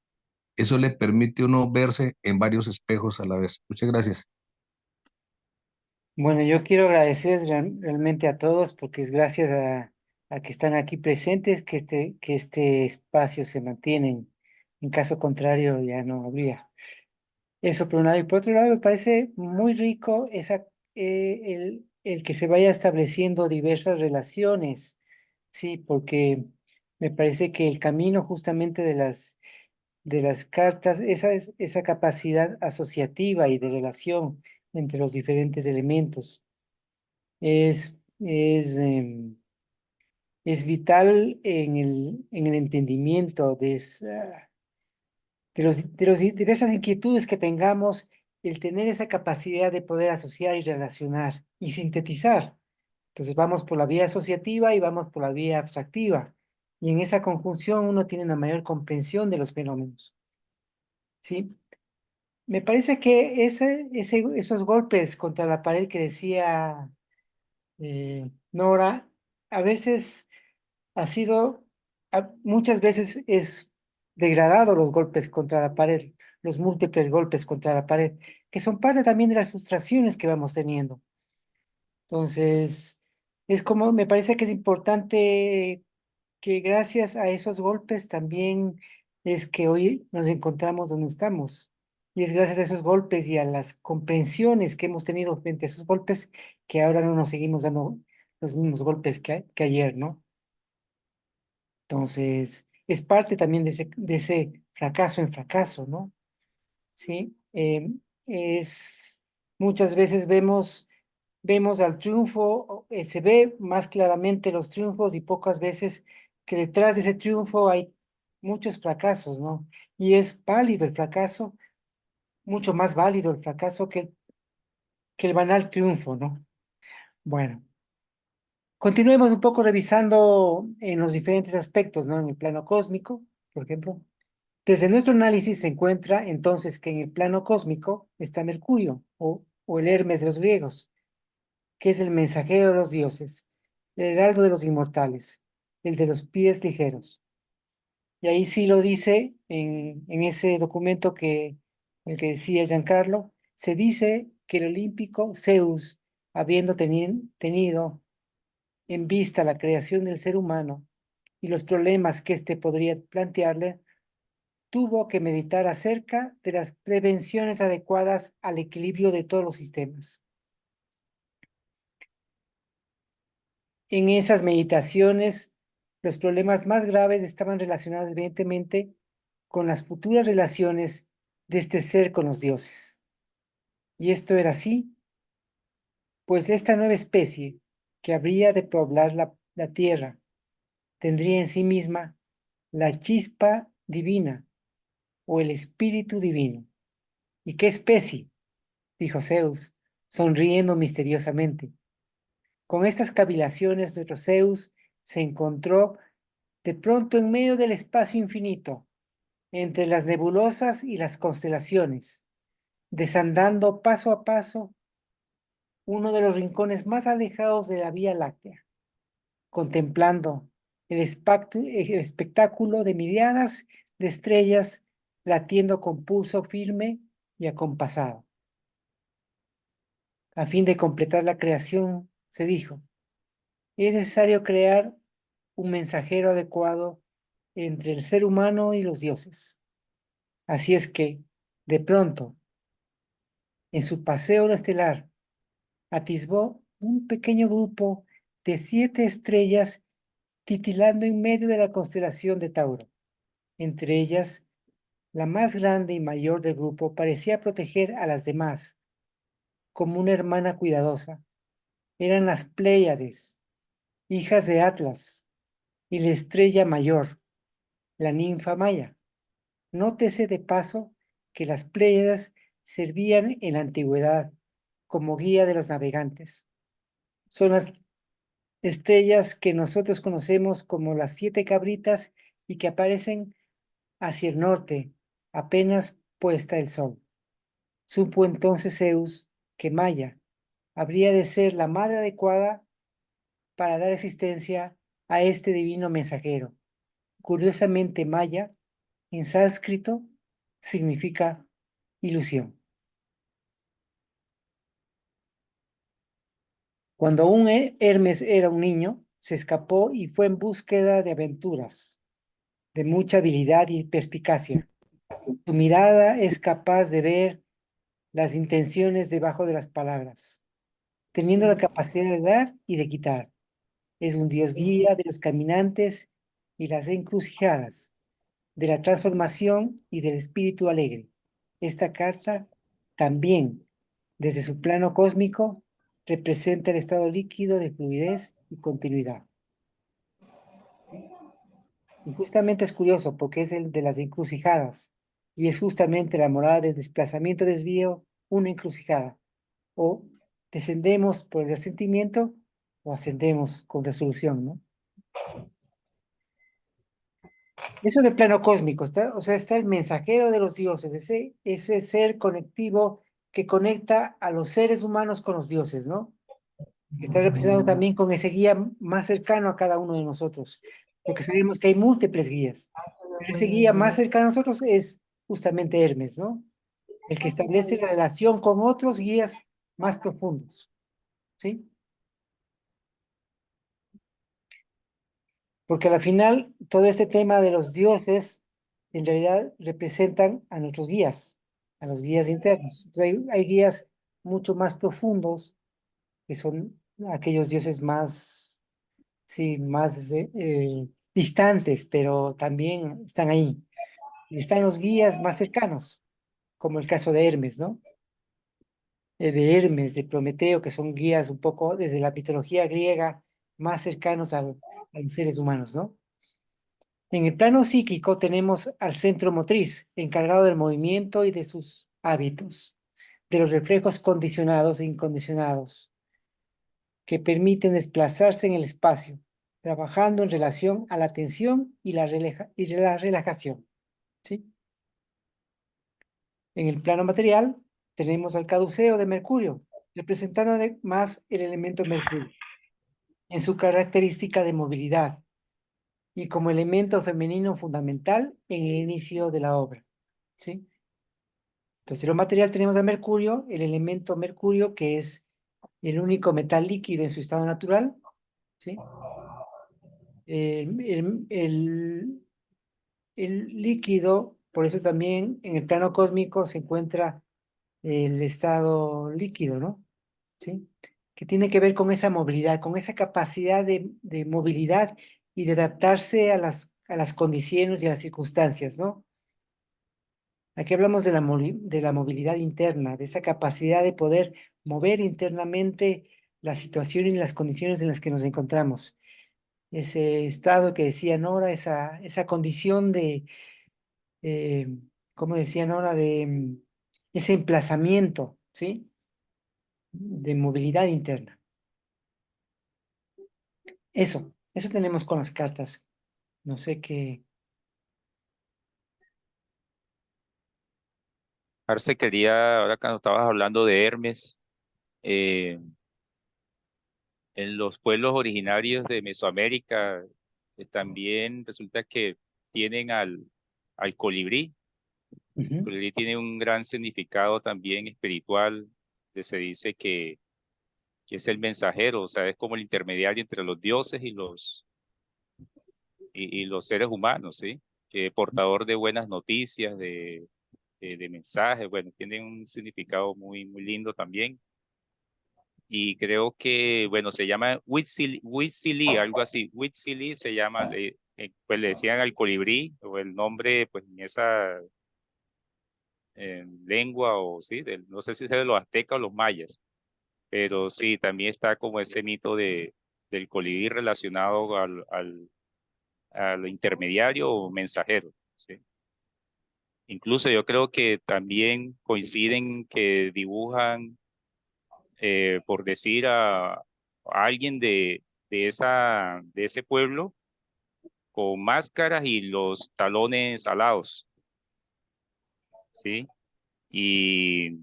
eso le permite a uno verse en varios espejos a la vez. Muchas gracias. Bueno, yo quiero agradecer realmente a todos porque es gracias a que están aquí presentes que este espacio se mantiene. En caso contrario, ya no habría. Eso por un lado. Y por otro lado, me parece muy rico el que se vaya estableciendo diversas relaciones, sí, porque me parece que el camino justamente de las cartas, esa capacidad asociativa y de relación entre los diferentes elementos es vital en el entendimiento de las diversas inquietudes que tengamos, el tener esa capacidad de poder asociar y relacionar y sintetizar. Entonces vamos por la vía asociativa y vamos por la vía abstractiva. Y en esa conjunción uno tiene una mayor comprensión de los fenómenos. ¿Sí? Me parece que esos golpes contra la pared que decía Nora, a veces muchas veces es degradado los golpes contra la pared, los múltiples golpes contra la pared, que son parte también de las frustraciones que vamos teniendo. Entonces, me parece que es importante que gracias a esos golpes también es que hoy nos encontramos donde estamos. Y es gracias a esos golpes y a las comprensiones que hemos tenido frente a esos golpes que ahora no nos seguimos dando los mismos golpes que ayer, ¿no? Entonces, es parte también de ese fracaso en fracaso, ¿no? ¿Sí? Muchas veces vemos al triunfo, se ve más claramente los triunfos y pocas veces que detrás de ese triunfo hay muchos fracasos, ¿no? Y es válido el fracaso, mucho más válido el fracaso que el banal triunfo, ¿no? Bueno, continuemos un poco revisando en los diferentes aspectos, ¿no? En el plano cósmico, por ejemplo. Desde nuestro análisis se encuentra entonces que en el plano cósmico está Mercurio, o el Hermes de los griegos, que es el mensajero de los dioses, el heraldo de los inmortales, el de los pies ligeros. Y ahí sí lo dice en ese documento el que decía Giancarlo, se dice que el olímpico Zeus, habiendo tenido en vista la creación del ser humano y los problemas que éste podría plantearle, tuvo que meditar acerca de las prevenciones adecuadas al equilibrio de todos los sistemas. En esas meditaciones, los problemas más graves estaban relacionados evidentemente con las futuras relaciones de este ser con los dioses. Y esto era así, pues esta nueva especie que habría de poblar la tierra tendría en sí misma la chispa divina o el espíritu divino. ¿Y qué especie? Dijo Zeus. sonriendo misteriosamente. Con estas cavilaciones, nuestro Zeus se encontró de pronto en medio del espacio infinito, entre las nebulosas y las constelaciones, desandando paso a paso uno de los rincones más alejados de la Vía Láctea, contemplando el espectáculo de miriadas de estrellas latiendo con pulso firme y acompasado. A fin de completar la creación, se dijo, es necesario crear un mensajero adecuado entre el ser humano y los dioses. Así es que, de pronto, en su paseo estelar, atisbó un pequeño grupo de 7 estrellas titilando en medio de la constelación de Tauro. Entre ellas, la más grande y mayor del grupo parecía proteger a las demás, como una hermana cuidadosa. Eran las Pléyades, hijas de Atlas, y la estrella mayor, la ninfa Maya. Nótese de paso que las Pléyades servían en la antigüedad como guía de los navegantes. Son las estrellas que nosotros conocemos como las 7 cabritas y que aparecen hacia el norte, apenas puesta el sol. Supo entonces Zeus que Maya habría de ser la madre adecuada para dar existencia a este divino mensajero. Curiosamente, Maya, en sánscrito, significa ilusión. Cuando aún Hermes era un niño, se escapó y fue en búsqueda de aventuras, de mucha habilidad y perspicacia. Su mirada es capaz de ver las intenciones debajo de las palabras, teniendo la capacidad de dar y de quitar. Es un Dios guía de los caminantes y las encrucijadas, de la transformación y del espíritu alegre. Esta carta también, desde su plano cósmico, representa el estado líquido de fluidez y continuidad. Y justamente es curioso porque es el de las encrucijadas y es justamente la morada del desplazamiento-desvío una encrucijada. O descendemos por el resentimiento o ascendemos con resolución, ¿no? Eso de plano cósmico, o sea, está el mensajero de los dioses, ese ser conectivo que conecta a los seres humanos con los dioses, ¿no? Está representado también con ese guía más cercano a cada uno de nosotros, porque sabemos que hay múltiples guías, pero ese guía más cercano a nosotros es justamente Hermes, ¿no? El que establece la relación con otros guías más profundos, ¿sí? Porque al final todo este tema de los dioses en realidad representan a nuestros guías, a los guías internos. Entonces hay guías mucho más profundos que son aquellos dioses más, sí, más distantes, pero también están ahí. Y están los guías más cercanos, como el caso de Hermes, ¿no? De Hermes, de Prometeo, que son guías un poco desde la mitología griega más cercanos a los seres humanos, ¿no? En el plano psíquico tenemos al centro motriz, encargado del movimiento y de sus hábitos, de los reflejos condicionados e incondicionados, que permiten desplazarse en el espacio, trabajando en relación a la tensión y la relajación, ¿sí? En el plano material tenemos al caduceo de Mercurio, representando más el elemento Mercurio, en su característica de movilidad, y como elemento femenino fundamental en el inicio de la obra, ¿sí? Entonces, lo material tenemos a Mercurio, el elemento Mercurio, que es el único metal líquido en su estado natural, ¿sí? El líquido, por eso también en el plano cósmico se encuentra el estado líquido, ¿no? ¿Sí? Que tiene que ver con esa movilidad, con esa capacidad de movilidad y de adaptarse a las condiciones y a las circunstancias, ¿no? Aquí hablamos de la movilidad interna, de esa capacidad de poder mover internamente la situación y las condiciones en las que nos encontramos. Ese estado que decía Nora, esa condición de, como decía Nora, de ese emplazamiento, ¿sí? de movilidad interna. Eso tenemos con las cartas. No sé qué. Arce, quería, ahora cuando estabas hablando de Hermes, eh, en los pueblos originarios de Mesoamérica, también resulta que tienen al colibrí. El Ujú. colibrí tiene un gran significado también espiritual, que se dice que es el mensajero, o sea, es como el intermediario entre los dioses y los seres humanos, ¿sí? Que portador de buenas noticias, de mensajes, bueno, tiene un significado muy, muy lindo también. Y creo que, bueno, se llama Huitzili, algo así. Huitzili se llama, pues le decían al colibrí, o el nombre, pues en esa lengua, o sí, no sé si es de los aztecas o los mayas, pero sí, también está como ese mito del colibrí relacionado a lo intermediario o mensajero, ¿sí? Incluso yo creo que también coinciden que dibujan, por decir, a alguien de ese pueblo con máscaras y los talones alados, ¿sí? Y,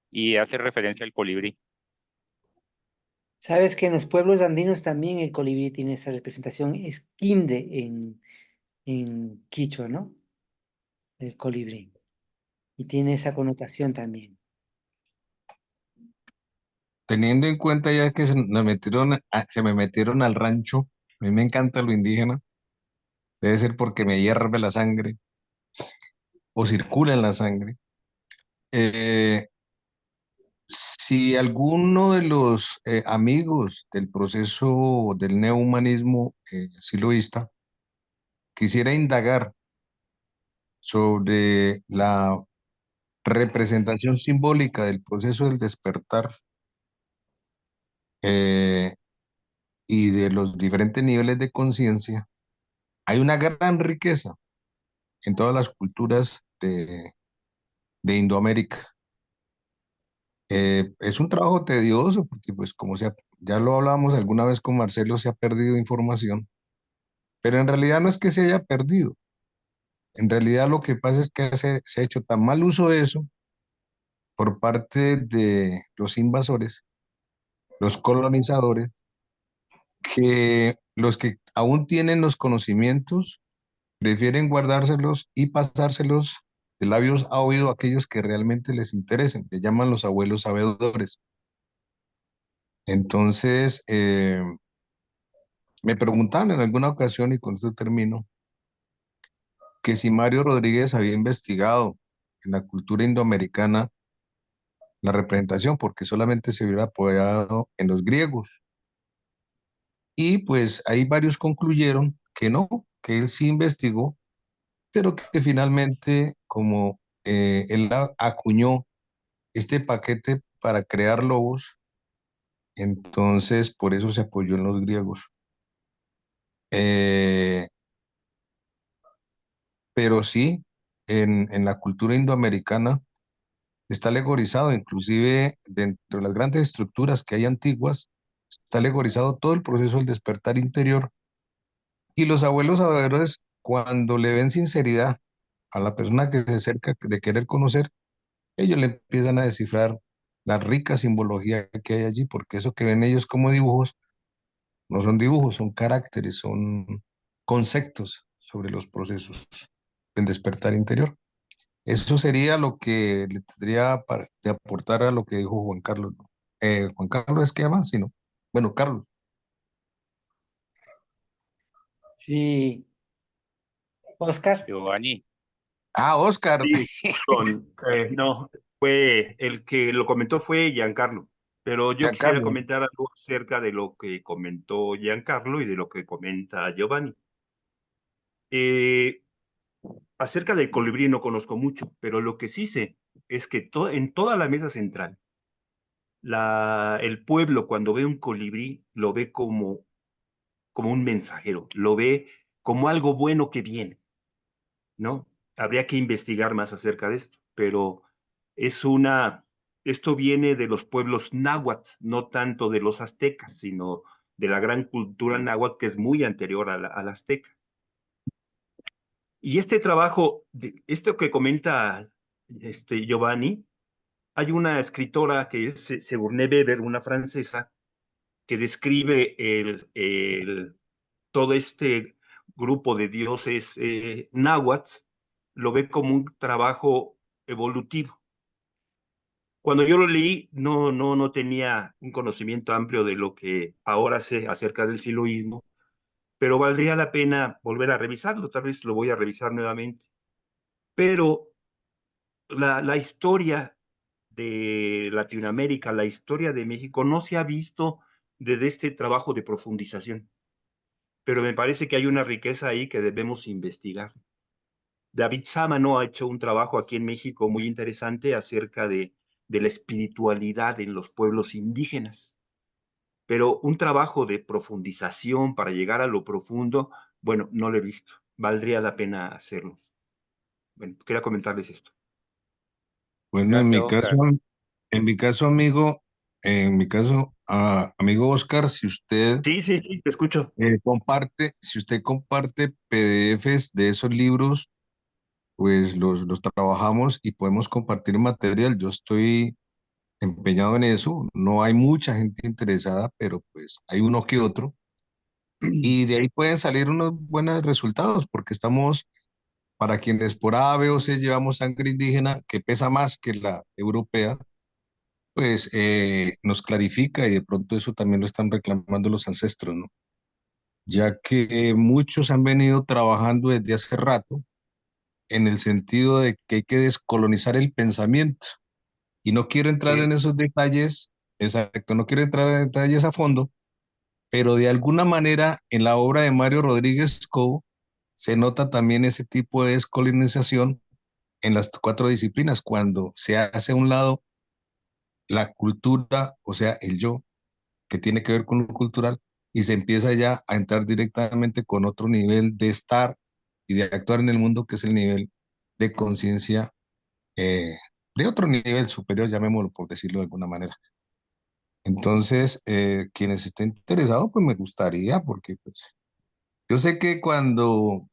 y hace referencia al colibrí. Sabes que en los pueblos andinos también el colibrí tiene esa representación, es quinde en quichua, ¿no? El colibrí. Y tiene esa connotación también. Teniendo en cuenta ya que se me metieron al rancho, a mí me encanta lo indígena, debe ser porque me hierve la sangre o circula en la sangre. Eh, si alguno de los amigos del proceso del neohumanismo siloísta quisiera indagar sobre la representación simbólica del proceso del despertar eh, y de los diferentes niveles de conciencia, hay una gran riqueza en todas las culturas de Indoamérica. Es un trabajo tedioso porque, pues, ya lo hablábamos alguna vez con Marcelo, se ha perdido información, pero en realidad no es que se haya perdido. En realidad lo que pasa es que se ha hecho tan mal uso de eso por parte de los invasores, los colonizadores, que los que aún tienen los conocimientos prefieren guardárselos y pasárselos de labios a oído a aquellos que realmente les interesen, le llaman los abuelos sabedores. Entonces, me preguntaban en alguna ocasión, y con esto termino, que si Mario Rodríguez había investigado en la cultura indoamericana la representación, porque solamente se hubiera apoyado en los griegos. Y pues ahí varios concluyeron que no, que él sí investigó, pero que finalmente, como él acuñó este paquete para crear lobos, entonces por eso se apoyó en los griegos. Eh, pero sí, en la cultura indoamericana está alegorizado, inclusive dentro de las grandes estructuras que hay antiguas, está alegorizado todo el proceso del despertar interior. Y los abuelos sabedores, cuando le ven sinceridad a la persona que se acerca de querer conocer, ellos le empiezan a descifrar la rica simbología que hay allí, porque eso que ven ellos como dibujos, no son dibujos, son caracteres, son conceptos sobre los procesos del despertar interior. Eso sería lo que le tendría de aportar a lo que dijo Juan Carlos, ¿no? Juan Carlos es que llama, sí, ¿no? Bueno, Carlos. Sí, Oscar. Giovanni, Ah, Oscar. Sí, no, fue el que lo comentó fue Giancarlo, pero yo quisiera Giancarlo. comentar algo acerca de lo que comentó Giancarlo y de lo que comenta Giovanni. Eh, Acerca del colibrí no conozco mucho, pero lo que sí sé es que en toda la mesa central, el pueblo cuando ve un colibrí lo ve como un mensajero, lo ve como algo bueno que viene, ¿no? Habría que investigar más acerca de esto, pero es una, esto viene de los pueblos náhuatl, no tanto de los aztecas, sino de la gran cultura náhuatl que es muy anterior a la azteca. Y este trabajo, esto que comenta Giovanni, hay una escritora que es Sigourney Weber, una francesa, que describe todo este grupo de dioses náhuatl, lo ve como un trabajo evolutivo. Cuando yo lo leí, no tenía un conocimiento amplio de lo que ahora sé acerca del siloísmo, pero valdría la pena volver a revisarlo, tal vez lo voy a revisar nuevamente. Pero la historia de Latinoamérica, la historia de México, no se ha visto desde este trabajo de profundización, pero me parece que hay una riqueza ahí que debemos investigar. David Sámano ha hecho un trabajo aquí en México muy interesante acerca de la espiritualidad en los pueblos indígenas, pero un trabajo de profundización para llegar a lo profundo, bueno, no lo he visto. Valdría la pena hacerlo. Bueno, quería comentarles esto. Bueno, Gracias, Oscar. en mi caso, amigo Oscar, si usted Sí, te escucho. si usted comparte PDFs de esos libros, pues los trabajamos y podemos compartir material. Yo estoy empeñado en eso. No hay mucha gente interesada, pero pues hay uno que otro. Y de ahí pueden salir unos buenos resultados, porque estamos, para quienes por A, B o C llevamos sangre indígena, que pesa más que la europea, pues nos clarifica y de pronto eso también lo están reclamando los ancestros, ¿no? Ya que muchos han venido trabajando desde hace rato en el sentido de que hay que descolonizar el pensamiento. Y no quiero entrar en esos detalles, exacto, no quiero entrar en detalles a fondo, pero de alguna manera en la obra de Mario Rodríguez Cobo se nota también ese tipo de descolonización en las cuatro disciplinas, cuando se hace a un lado la cultura, o sea, el yo, que tiene que ver con lo cultural, y se empieza ya a entrar directamente con otro nivel de estar y de actuar en el mundo, que es el nivel de conciencia de otro nivel superior, llamémoslo por decirlo de alguna manera. Entonces, quienes estén interesados, pues me gustaría, porque pues yo sé que cuando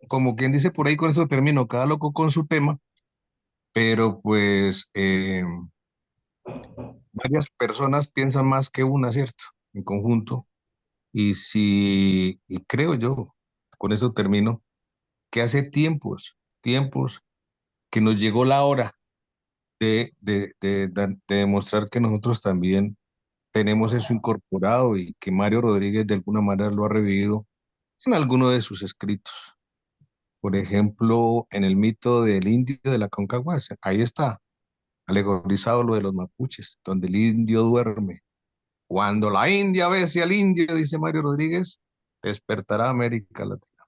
como quien dice por ahí, con eso termino, cada loco con su tema, pero pues varias personas piensan más que una, ¿cierto? En conjunto. Y creo yo, con eso termino, que hace tiempos que nos llegó la hora de demostrar que nosotros también tenemos eso incorporado y que Mario Rodríguez de alguna manera lo ha revivido en alguno de sus escritos. Por ejemplo, en el mito del indio de la Concagua, ahí está, alegorizado lo de los mapuches, donde el indio duerme. Cuando la India bese al indio, dice Mario Rodríguez, despertará América Latina.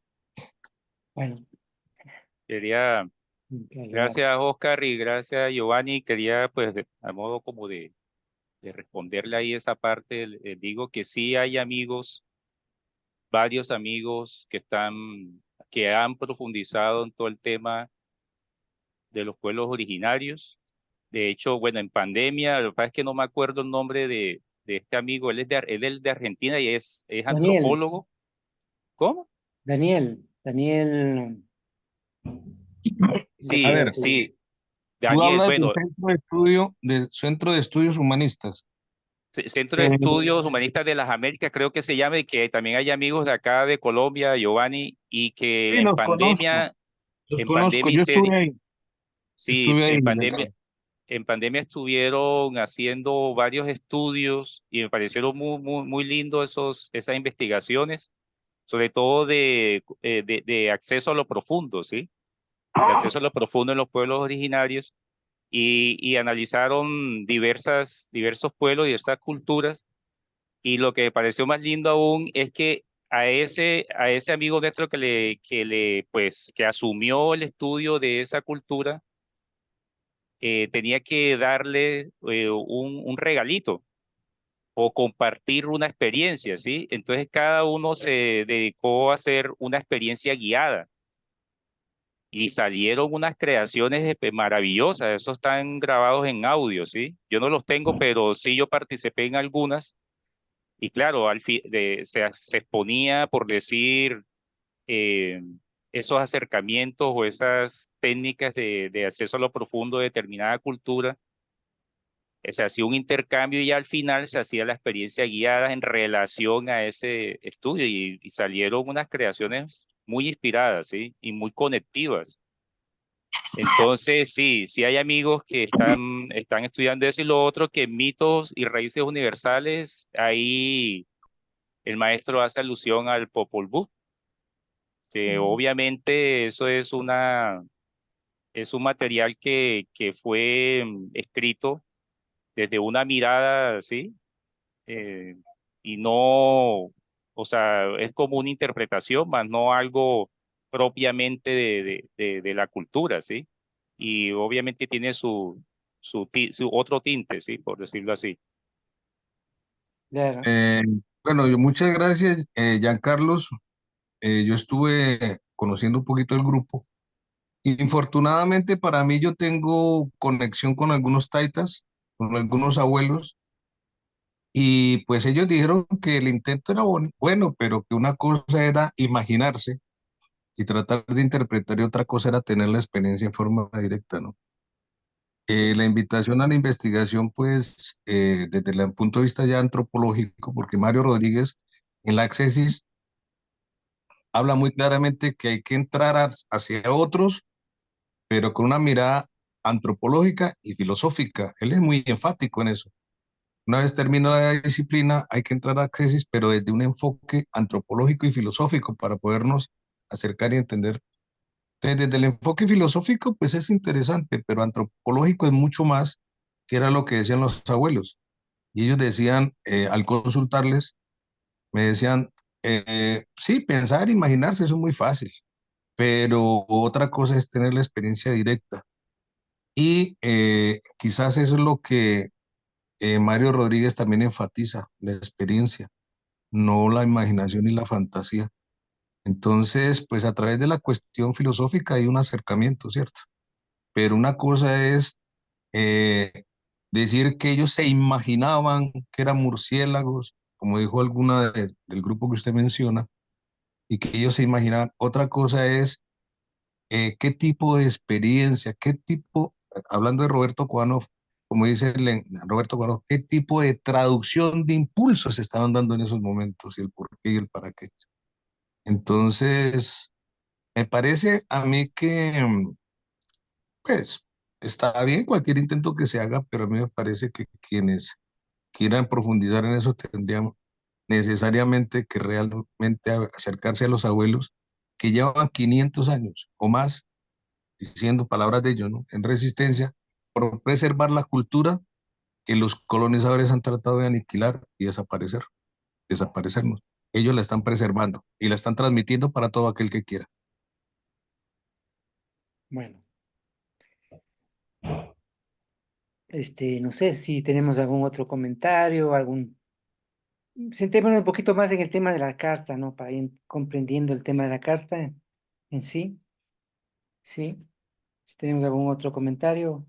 Bueno, Quería, ok, gracias, Oscar, y gracias, Giovanni. Quería, pues, a modo como de responderle ahí esa parte, digo que sí hay amigos, varios amigos que han profundizado en todo el tema de los pueblos originarios. De hecho, bueno, en pandemia, lo que pasa es que no me acuerdo el nombre de este amigo, él es de Argentina y es Daniel, antropólogo. ¿Cómo? Daniel, A Sí, ver, sí, tú Daniel, hablas bueno, del Centro de Estudios Humanistas. Centro de Estudios Humanistas de las Américas, creo que se llama, y que también hay amigos de acá de Colombia, Giovanni, y que Sí, los en conozco, pandemia, yo sí, estuve ahí. en pandemia estuvieron haciendo varios estudios y me parecieron muy lindos esas investigaciones, sobre todo de acceso a lo profundo, ¿sí? De acceso a lo profundo en los pueblos originarios y analizaron diversos pueblos, diversas culturas. Y lo que me pareció más lindo aún es que a ese amigo nuestro pues, que asumió el estudio de esa cultura, tenía que darle un regalito o compartir una experiencia, ¿sí? Entonces cada uno se dedicó a hacer una experiencia guiada. y salieron unas creaciones maravillosas. Esos están grabados en audio, ¿sí? Yo no los tengo, pero sí yo participé en algunas. Y claro, se exponía, por decir, eh, esos acercamientos o esas técnicas de acceso a lo profundo de determinada cultura. Se hacía un intercambio y al final se hacía la experiencia guiada en relación a ese estudio y salieron unas creaciones muy inspiradas, ¿sí? Y muy conectivas. Entonces, sí, sí hay amigos que están estudiando eso y lo otro, que mitos y raíces universales, ahí el maestro hace alusión al Popol Vuh, que obviamente eso es es un material que fue escrito desde una mirada, ¿sí? Eh, y no, o sea, es como una interpretación, más no algo propiamente de la cultura, ¿sí? Y obviamente tiene su otro tinte, ¿sí? Por decirlo así. Claro. Eh, bueno, muchas gracias, Giancarlos. Yo estuve conociendo un poquito el grupo. Infortunadamente para mí yo tengo conexión con algunos taitas, con algunos abuelos, y pues ellos dijeron que el intento era bueno, pero que una cosa era imaginarse y tratar de interpretar y otra cosa era tener la experiencia en forma directa, ¿no? La invitación a la investigación, pues, desde el punto de vista ya antropológico, porque Mario Rodríguez en la Accessis habla muy claramente que hay que entrar hacia otros, pero con una mirada antropológica y filosófica. Él es muy enfático en eso. Una vez termina la disciplina, hay que entrar a Accessis, pero desde un enfoque antropológico y filosófico para podernos acercar y entender. Entonces, desde el enfoque filosófico, pues es interesante, pero antropológico es mucho más, que era lo que decían los abuelos. Y ellos decían, al consultarles, me decían, sí, pensar, imaginarse, eso es muy fácil, pero otra cosa es tener la experiencia directa. Y quizás eso es lo que Mario Rodríguez también enfatiza, la experiencia, no la imaginación y la fantasía. Entonces, pues a través de la cuestión filosófica hay un acercamiento, ¿cierto? Pero una cosa es eh, decir que ellos se imaginaban que eran murciélagos, como dijo alguna del grupo que usted menciona, y que ellos se imaginaban. Otra cosa es qué tipo de experiencia, qué tipo, hablando de Roberto Cuano, como dice Roberto Cuano, qué tipo de traducción de impulsos se estaban dando en esos momentos y el por qué y el para qué. Entonces, me parece a mí que, pues, está bien cualquier intento que se haga, pero a mí me parece que quienes quieran profundizar en eso tendrían necesariamente que realmente acercarse a los abuelos que llevan 500 años o más diciendo palabras de ellos, ¿no? En resistencia por preservar la cultura que los colonizadores han tratado de aniquilar y desaparecernos. Ellos la están preservando y la están transmitiendo para todo aquel que quiera. Bueno, no sé si tenemos algún otro comentario, Sentémonos un poquito más en el tema de la carta, ¿no? Para ir comprendiendo el tema de la carta en sí, ¿sí? Si tenemos algún otro comentario.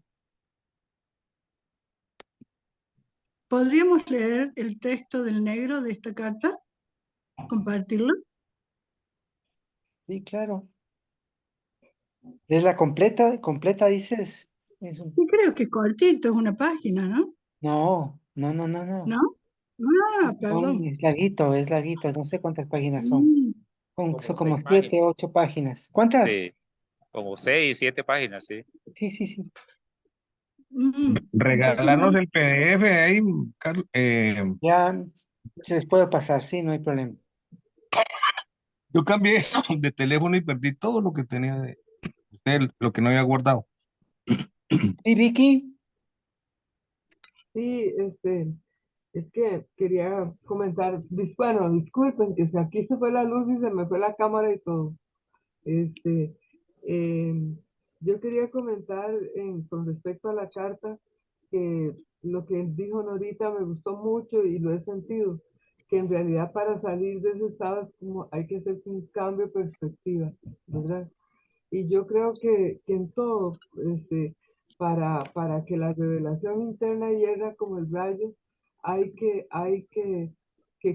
¿Podríamos leer el texto del negro de esta carta? ¿Compartirlo? Sí, claro. ¿Es la completa dices? Sí, creo que es cortito, es una página, ¿no? No, no, no, no, no. ¿No? Ah, perdón. Es larguito, no sé cuántas páginas son. Mm, Son Como como 7,6 páginas. 8 páginas. ¿Cuántas? Sí, como 6, 7 páginas, sí. Sí, sí, sí. entonces, Regalarnos el PDF ahí, Carlos. Ya se les puedo pasar, sí, no hay problema. Yo cambié de teléfono y perdí todo lo que tenía de usted, lo que no había guardado. ¿Sí, Vicky? Sí, es que quería comentar, bueno, disculpen que aquí se fue la luz y se me fue la cámara y todo. Este, em, yo quería comentar con respecto a la carta que lo que dijo Norita me gustó mucho y lo he sentido, que en realidad para salir de ese estado es como hay que hacer un cambio de perspectiva, ¿verdad? Y yo creo que en todo, para que la revelación interna llegue como el rayo, hay que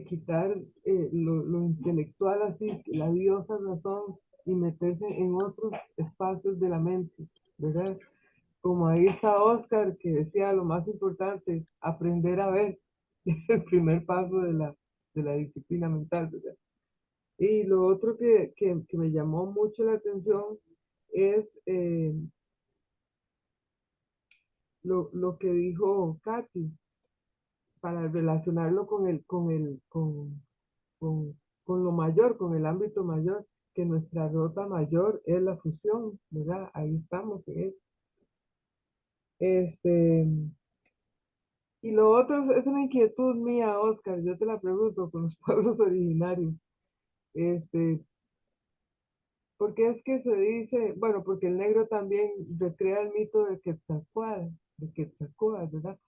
quitar lo intelectual así, la diosa razón, y meterse en otros espacios de la mente, ¿verdad? Como ahí está Oscar, que decía lo más importante, aprender a ver, es el primer paso de la disciplina mental, ¿verdad? Y lo otro que me llamó mucho la atención es lo que dijo Katy, para relacionarlo con lo mayor, con el ámbito mayor, que nuestra ruta mayor es la fusión, ¿verdad? Ahí estamos en eso. Este, y lo otro es una inquietud mía, Oscar, yo te la pregunto con los pueblos originarios. Este, ¿Por qué es que se dice, bueno, porque el negro también recrea el mito de Quetzalcóatl, ¿verdad?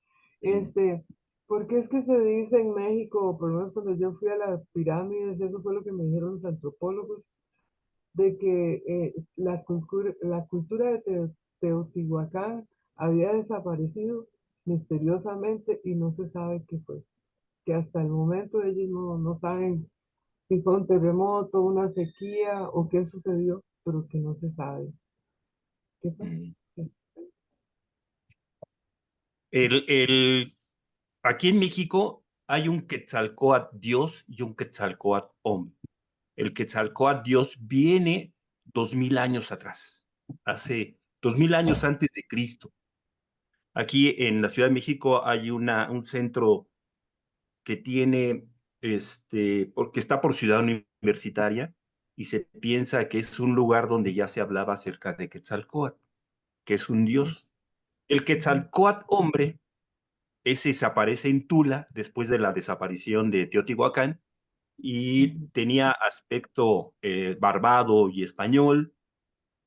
Este, ¿Por qué es que se dice en México, por lo menos cuando yo fui a las pirámides, eso fue lo que me dijeron los antropólogos, de que la cultura de Teotihuacán había desaparecido misteriosamente y no se sabe qué fue? Que hasta el momento ellos no saben si fue un terremoto, una sequía o qué sucedió, pero que no se sabe. ¿Qué fue? Aquí en México hay un Quetzalcóatl Dios y un Quetzalcóatl hombre. El Quetzalcóatl Dios viene 2000 años atrás, hace 2000 años antes de Cristo. Aquí en la Ciudad de México hay un centro que tiene, porque está por Ciudad Universitaria y se piensa que es un lugar donde ya se hablaba acerca de Quetzalcóatl, que es un dios. El Quetzalcóatl hombre, ese se aparece en Tula después de la desaparición de Teotihuacán y tenía aspecto barbado y español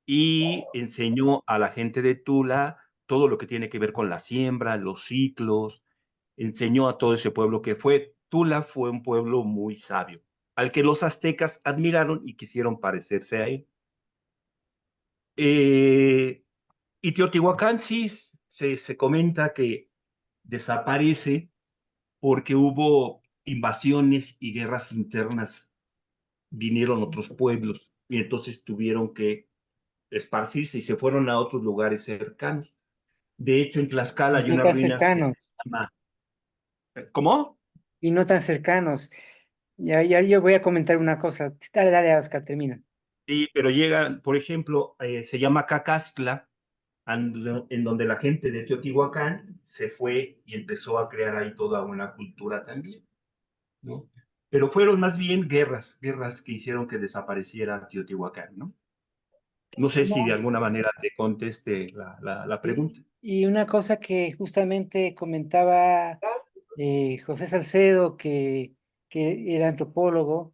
y enseñó a la gente de Tula todo lo que tiene que ver con la siembra, los ciclos, enseñó a todo ese pueblo que fue. Tula fue un pueblo muy sabio, al que los aztecas admiraron y quisieron parecerse a él. Y Teotihuacán sí se comenta que desaparece porque hubo invasiones y guerras internas, vinieron otros pueblos y entonces tuvieron que esparcirse y se fueron a otros lugares cercanos. De hecho, en Tlaxcala hay No unas tan ruinas que se cercanos, llama... ¿Cómo? y no tan cercanos. Ya yo voy a comentar una cosa. Dale, dale, Oscar, termina. Sí, pero llegan, por ejemplo, se llama Cacastla, en donde la gente de Teotihuacán se fue y empezó a crear ahí toda una cultura también, ¿no? Pero fueron más bien guerras que hicieron que desapareciera Teotihuacán, ¿no? No sé si de No. alguna manera te conteste la pregunta. Y una cosa que justamente comentaba José Salcedo, que era antropólogo,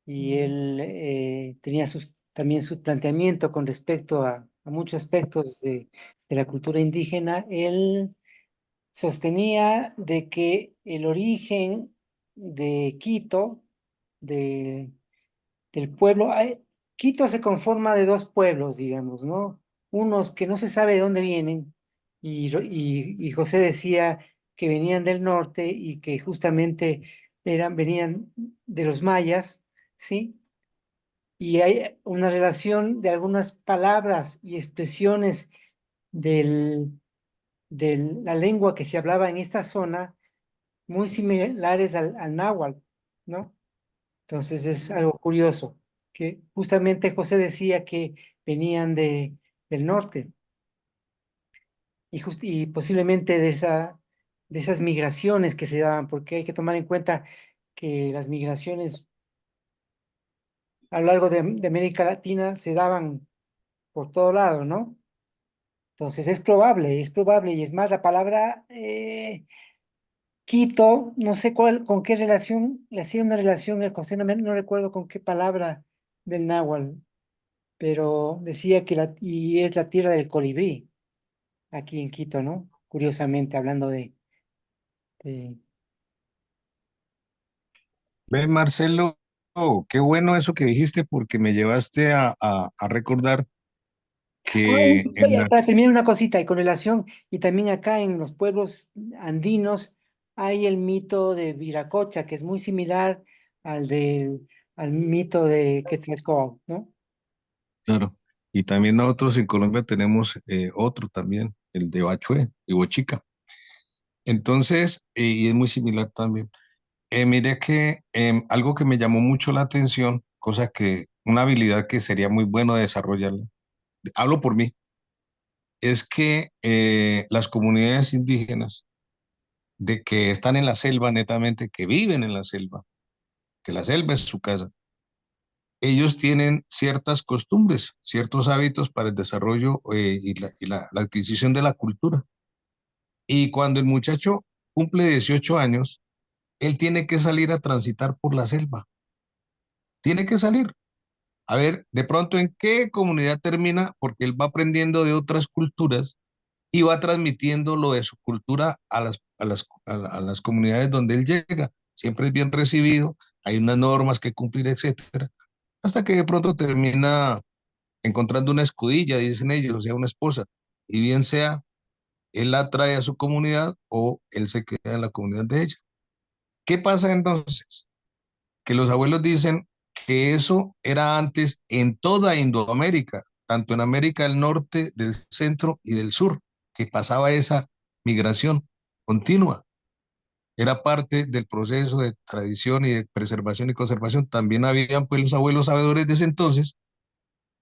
y él tenía también su planteamiento con respecto a muchos aspectos de la cultura indígena. Él sostenía de que el origen de Quito, de, del pueblo, Quito se conforma de dos pueblos, digamos, ¿no? Unos que no se sabe de dónde vienen, y José decía que venían del norte y que justamente venían de los mayas, ¿sí? Y hay una relación de algunas palabras y expresiones de la lengua que se hablaba en esta zona muy similares al náhuatl, ¿no? Entonces es algo curioso, que justamente José decía que venían del norte y posiblemente de esas migraciones que se daban, porque hay que tomar en cuenta que las migraciones a lo largo de América Latina se daban por todo lado, ¿no? Entonces es probable, y es más, la palabra Quito, no sé con qué relación, le hacía una relación el José, no recuerdo con qué palabra del náhuatl, pero decía que y es la tierra del colibrí, aquí en Quito, ¿no? Curiosamente, hablando de- Ve, Marcelo, qué bueno eso que dijiste porque me llevaste a recordar Ay, que en oye, la, para terminar una cosita, y con relación, y también acá en los pueblos andinos hay el mito de Viracocha, que es muy similar al mito de Quetzalcóatl, ¿no? claro, y también nosotros en Colombia tenemos otro también, el de Bachué, y Bochica. Entonces, y es muy similar también. Mire que algo que me llamó mucho la atención, cosa que, una habilidad que sería muy bueno desarrollarla, hablo por mí, es que las comunidades indígenas de que están en la selva netamente, que viven en la selva, que la selva es su casa, ellos tienen ciertas costumbres, ciertos hábitos para el desarrollo y la adquisición de la cultura. Y cuando el muchacho cumple 18 años, él tiene que salir a transitar por la selva, tiene que salir. A ver, de pronto en qué comunidad termina, porque él va aprendiendo de otras culturas y va transmitiendo lo de su cultura a las comunidades donde él llega. Siempre es bien recibido, hay unas normas que cumplir, etcétera, hasta que de pronto termina encontrando una escudilla, dicen ellos, o sea, una esposa, y bien sea, él la trae a su comunidad o él se queda en la comunidad de ella. ¿Qué pasa entonces? Que los abuelos dicen que eso era antes en toda Indoamérica, tanto en América del Norte, del centro y del sur, que pasaba esa migración continua. Era parte del proceso de tradición y de preservación y conservación. También habían pues los abuelos sabedores de ese entonces,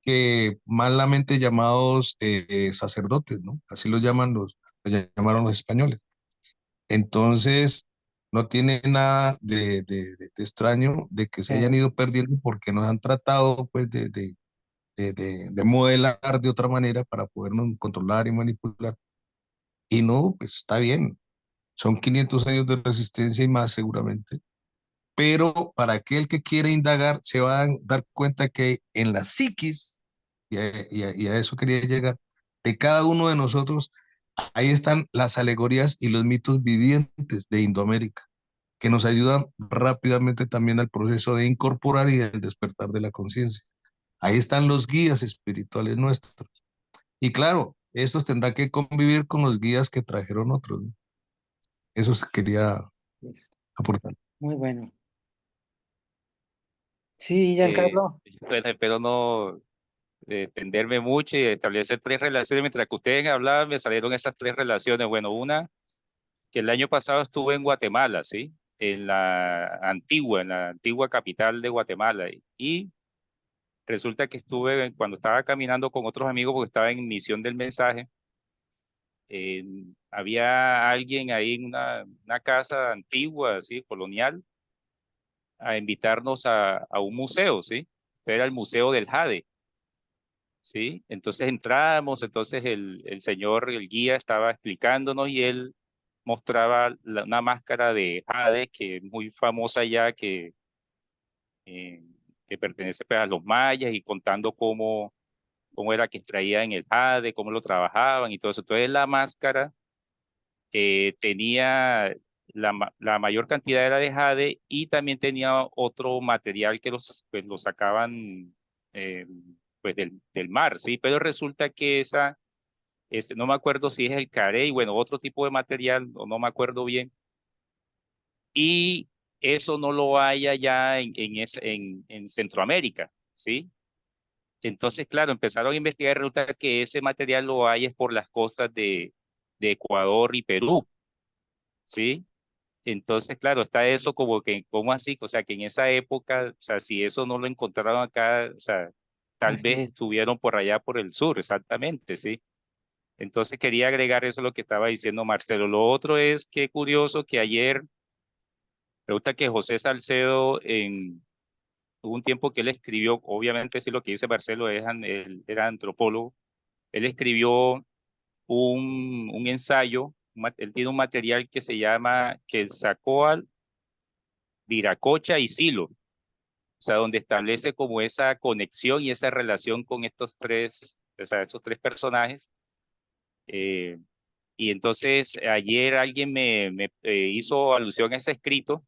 que malamente llamados sacerdotes, ¿no? Así los llaman los llamaron los españoles. Entonces, no tiene nada de extraño de que se hayan Claro. ido perdiendo porque nos han tratado pues de modelar de otra manera para podernos controlar y manipular. Y no, pues está bien, son 500 años de resistencia y más seguramente, pero para aquel que quiere indagar se va a dar cuenta que en la psiquis, y a eso quería llegar, de cada uno de nosotros, ahí están las alegorías y los mitos vivientes de Indoamérica, que nos ayudan rápidamente también al proceso de incorporar y el despertar de la conciencia. Ahí están los guías espirituales nuestros. Y claro, estos tendrán que convivir con los guías que trajeron otros, ¿no? Eso quería Es aportar. muy bueno. Sí, Eh, Giancarlo. bueno, espero no tenderme mucho y establecer tres relaciones. Mientras que ustedes hablaban, me salieron esas tres relaciones. Bueno, una, que el año pasado estuve en Guatemala, ¿sí? En la antigua capital de Guatemala. Y resulta que estuve, cuando estaba caminando con otros amigos, porque estaba en misión del mensaje, había alguien ahí en una casa antigua, así, colonial, a invitarnos a un museo, ¿sí? Este era el Museo del Jade, ¿sí? Entonces entramos, entonces el señor, el guía, estaba explicándonos y él mostraba una máscara de jade que es muy famosa ya, eh, que pertenece pues, a los mayas y contando cómo era que extraían el jade, cómo lo trabajaban y todo eso. Entonces la máscara tenía la mayor cantidad era de jade y también tenía otro material que pues, lo sacaban eh, pues del mar, ¿sí? Pero resulta que no me acuerdo si es el carey, bueno, otro tipo de material, o no me acuerdo bien, y eso no lo hay allá en Centroamérica, ¿sí? Entonces, claro, empezaron a investigar y resulta que ese material lo hay es por las costas de Ecuador y Perú, ¿sí? Entonces, claro, está eso como que, ¿cómo así? O sea, que en esa época, o sea, si eso no lo encontraron acá, o sea, tal Así vez es. estuvieron por allá por el sur, exactamente, ¿sí? Entonces quería agregar eso a lo que estaba diciendo Marcelo. Lo otro es que curioso que ayer, resulta que José Salcedo, hubo un tiempo que él escribió, obviamente sí lo que dice Marcelo, él era antropólogo, él escribió un ensayo, él tiene un material que se llama Quetzalcóatl, Viracocha y Silo, o sea, donde establece como esa conexión y esa relación con estos tres, o sea, estos tres personajes. Eh, y entonces ayer alguien me hizo alusión a ese escrito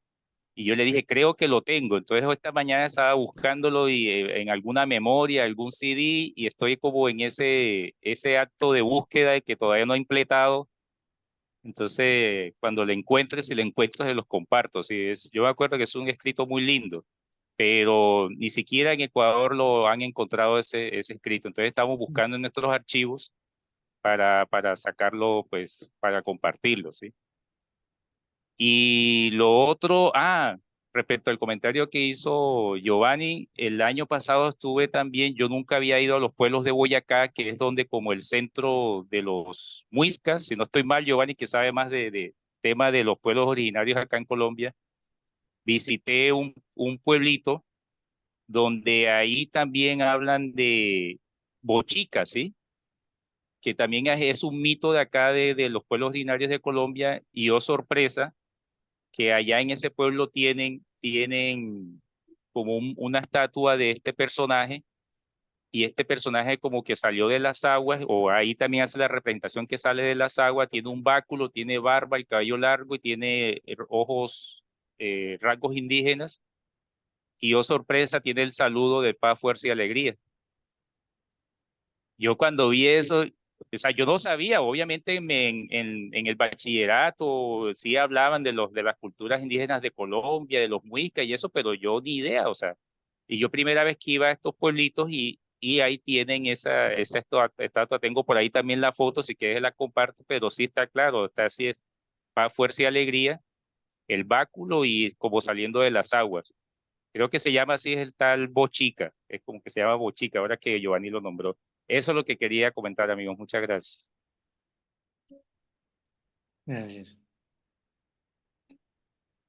Y yo le dije, creo que lo tengo. Entonces esta mañana estaba buscándolo y, en alguna memoria, algún CD, y estoy como en ese acto de búsqueda de que todavía no he impletado. Entonces, cuando le encuentre, si le encuentro, se los comparto. Sí, yo me acuerdo que es un escrito muy lindo, pero ni siquiera en Ecuador lo han encontrado ese escrito. Entonces estamos buscando en nuestros archivos para sacarlo, pues, para compartirlo, ¿sí? Y lo otro, respecto al comentario que hizo Giovanni, el año pasado estuve también, yo nunca había ido a los pueblos de Boyacá, que es donde como el centro de los muiscas, si no estoy mal, Giovanni, que sabe más de tema de los pueblos originarios acá en Colombia, visité un pueblito donde ahí también hablan de bochicas, ¿sí? Que también es un mito de acá de los pueblos originarios de Colombia, y oh sorpresa, que allá en ese pueblo tienen como una estatua de este personaje, y este personaje como que salió de las aguas, o ahí también hace la representación que sale de las aguas, tiene un báculo, tiene barba, el cabello largo y tiene ojos, rasgos indígenas, y oh sorpresa, tiene el saludo de paz, fuerza y alegría. Yo cuando vi eso, o sea, yo no sabía, obviamente en el bachillerato sí hablaban de las culturas indígenas de Colombia, de los muiscas y eso, pero yo ni idea, o sea, y yo primera vez que iba a estos pueblitos y ahí tienen esa estatua, tengo por ahí también la foto, si quieres la comparto, pero sí está claro, está así es, paz, fuerza y alegría, el báculo y como saliendo de las aguas. Creo que se llama así, es el tal Bochica, es como que se llama Bochica, ahora que Giovanni lo nombró. Eso es lo que quería comentar, amigos. Muchas gracias. Gracias.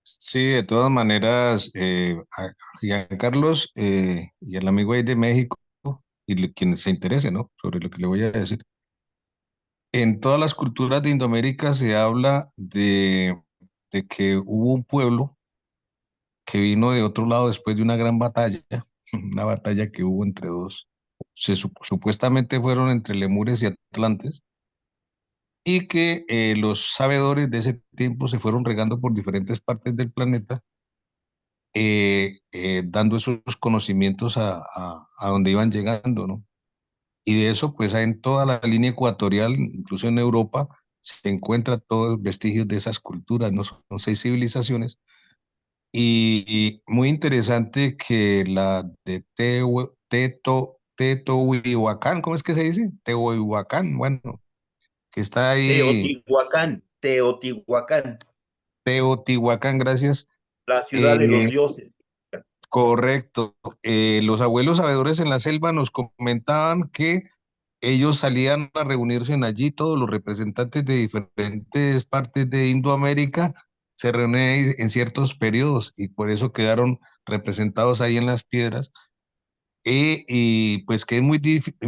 Sí, de todas maneras, a Giancarlos y el amigo ahí de México, y quien se interese, ¿no? Sobre lo que le voy a decir. En todas las culturas de Indoamérica se habla de que hubo un pueblo que vino de otro lado después de una gran batalla, una batalla que hubo entre dos, supuestamente fueron entre lemures y atlantes, y que los sabedores de ese tiempo se fueron regando por diferentes partes del planeta, dando esos conocimientos a donde iban llegando, ¿no? Y de eso, pues hay en toda la línea ecuatorial, incluso en Europa, se encuentran todos vestigios de esas culturas, ¿no? Son 6 civilizaciones. Y muy interesante que la de Teotihuacán, ¿cómo es que se dice? Teotihuacán, bueno, que está ahí, Teotihuacán, Teotihuacán, Teotihuacán, gracias. la ciudad de los Eh, dioses. correcto. Los abuelos sabedores en la selva nos comentaban que ellos salían a reunirse en allí, todos los representantes de diferentes partes de Indoamérica se reúnen en ciertos periodos y por eso quedaron representados ahí en las piedras. Y pues que es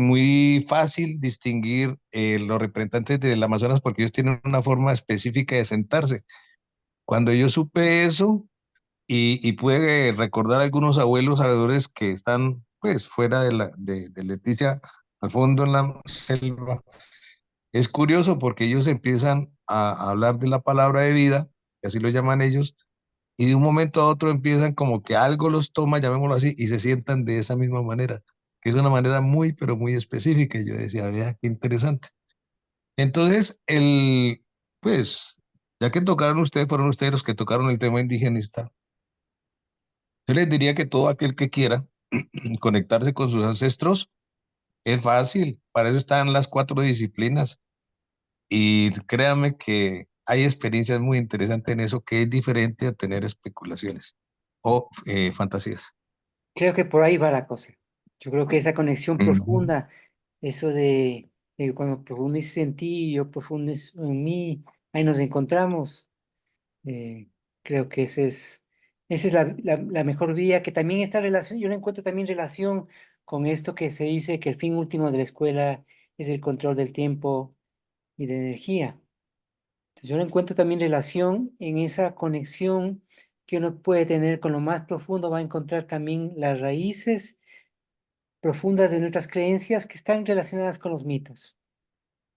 muy fácil distinguir los representantes del Amazonas porque ellos tienen una forma específica de sentarse. Cuando yo supe eso y pude recordar algunos abuelos sabedores que están pues fuera de Leticia, al fondo en la selva, es curioso porque ellos empiezan a hablar de la palabra de vida, que así lo llaman ellos, y de un momento a otro empiezan como que algo los toma, llamémoslo así, y se sientan de esa misma manera, que es una manera muy, pero muy específica. Y yo decía, vea, qué interesante. Entonces, pues, ya que tocaron ustedes, fueron ustedes los que tocaron el tema indigenista, yo les diría que todo aquel que quiera conectarse con sus ancestros es fácil, para eso están las 4 disciplinas. Y créame que hay experiencias muy interesantes en eso que es diferente a tener especulaciones o fantasías. Creo que por ahí va la cosa. Yo creo que esa conexión Ujú. profunda, eso de que cuando profundices en ti, yo profundizo en mí, ahí nos encontramos. eh, Creo que esa es la mejor vía, que también esta relación, yo le encuentro también relación con esto que se dice que el fin último de la escuela es el control del tiempo y de energía. Entonces yo le encuentro también relación en esa conexión que uno puede tener con lo más profundo, va a encontrar también las raíces profundas de nuestras creencias que están relacionadas con los mitos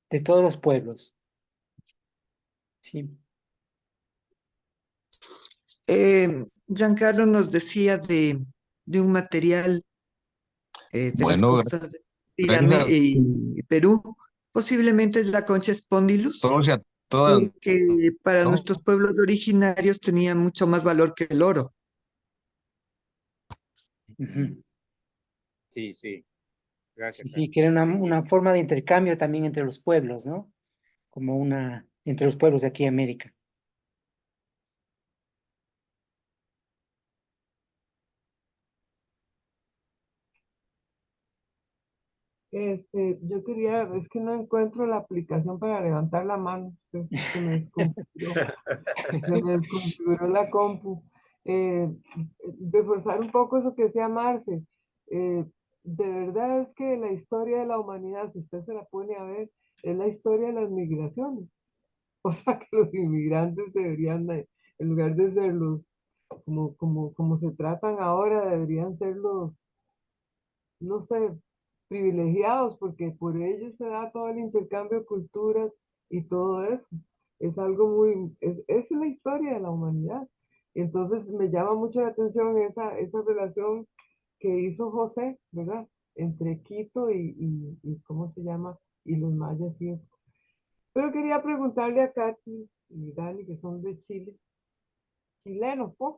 de todos los pueblos. Sí. Giancarlo nos decía de un material de las Bueno, costas de gracias y Perú. Posiblemente es la concha a spondylus, todos y a todas, que para ¿no? nuestros pueblos originarios tenía mucho más valor que el oro. Ujú. Sí, sí. Gracias, Sí, que era una forma de intercambio también entre los pueblos, ¿no? Como entre los pueblos de aquí en América. Yo quería, es que no encuentro la aplicación para levantar la mano, se me desconfiguró, se me desconfiguró la compu. Eh, Reforzar un poco eso que decía Marce. eh, de verdad es que la historia de la humanidad, si usted se la pone a ver, es la historia de las migraciones. O sea que los inmigrantes deberían, en lugar de ser los, como se tratan ahora, deberían ser los, no sé, privilegiados, porque por ellos se da todo el intercambio de culturas y todo eso. Es algo muy, es la historia de la humanidad. Entonces me llama mucho la atención esa relación que hizo José, ¿verdad? Entre Quito y ¿cómo se llama? Y los mayas y eso. Pero quería preguntarle a Katy y Dani, que son de Chile, chilenos, pues,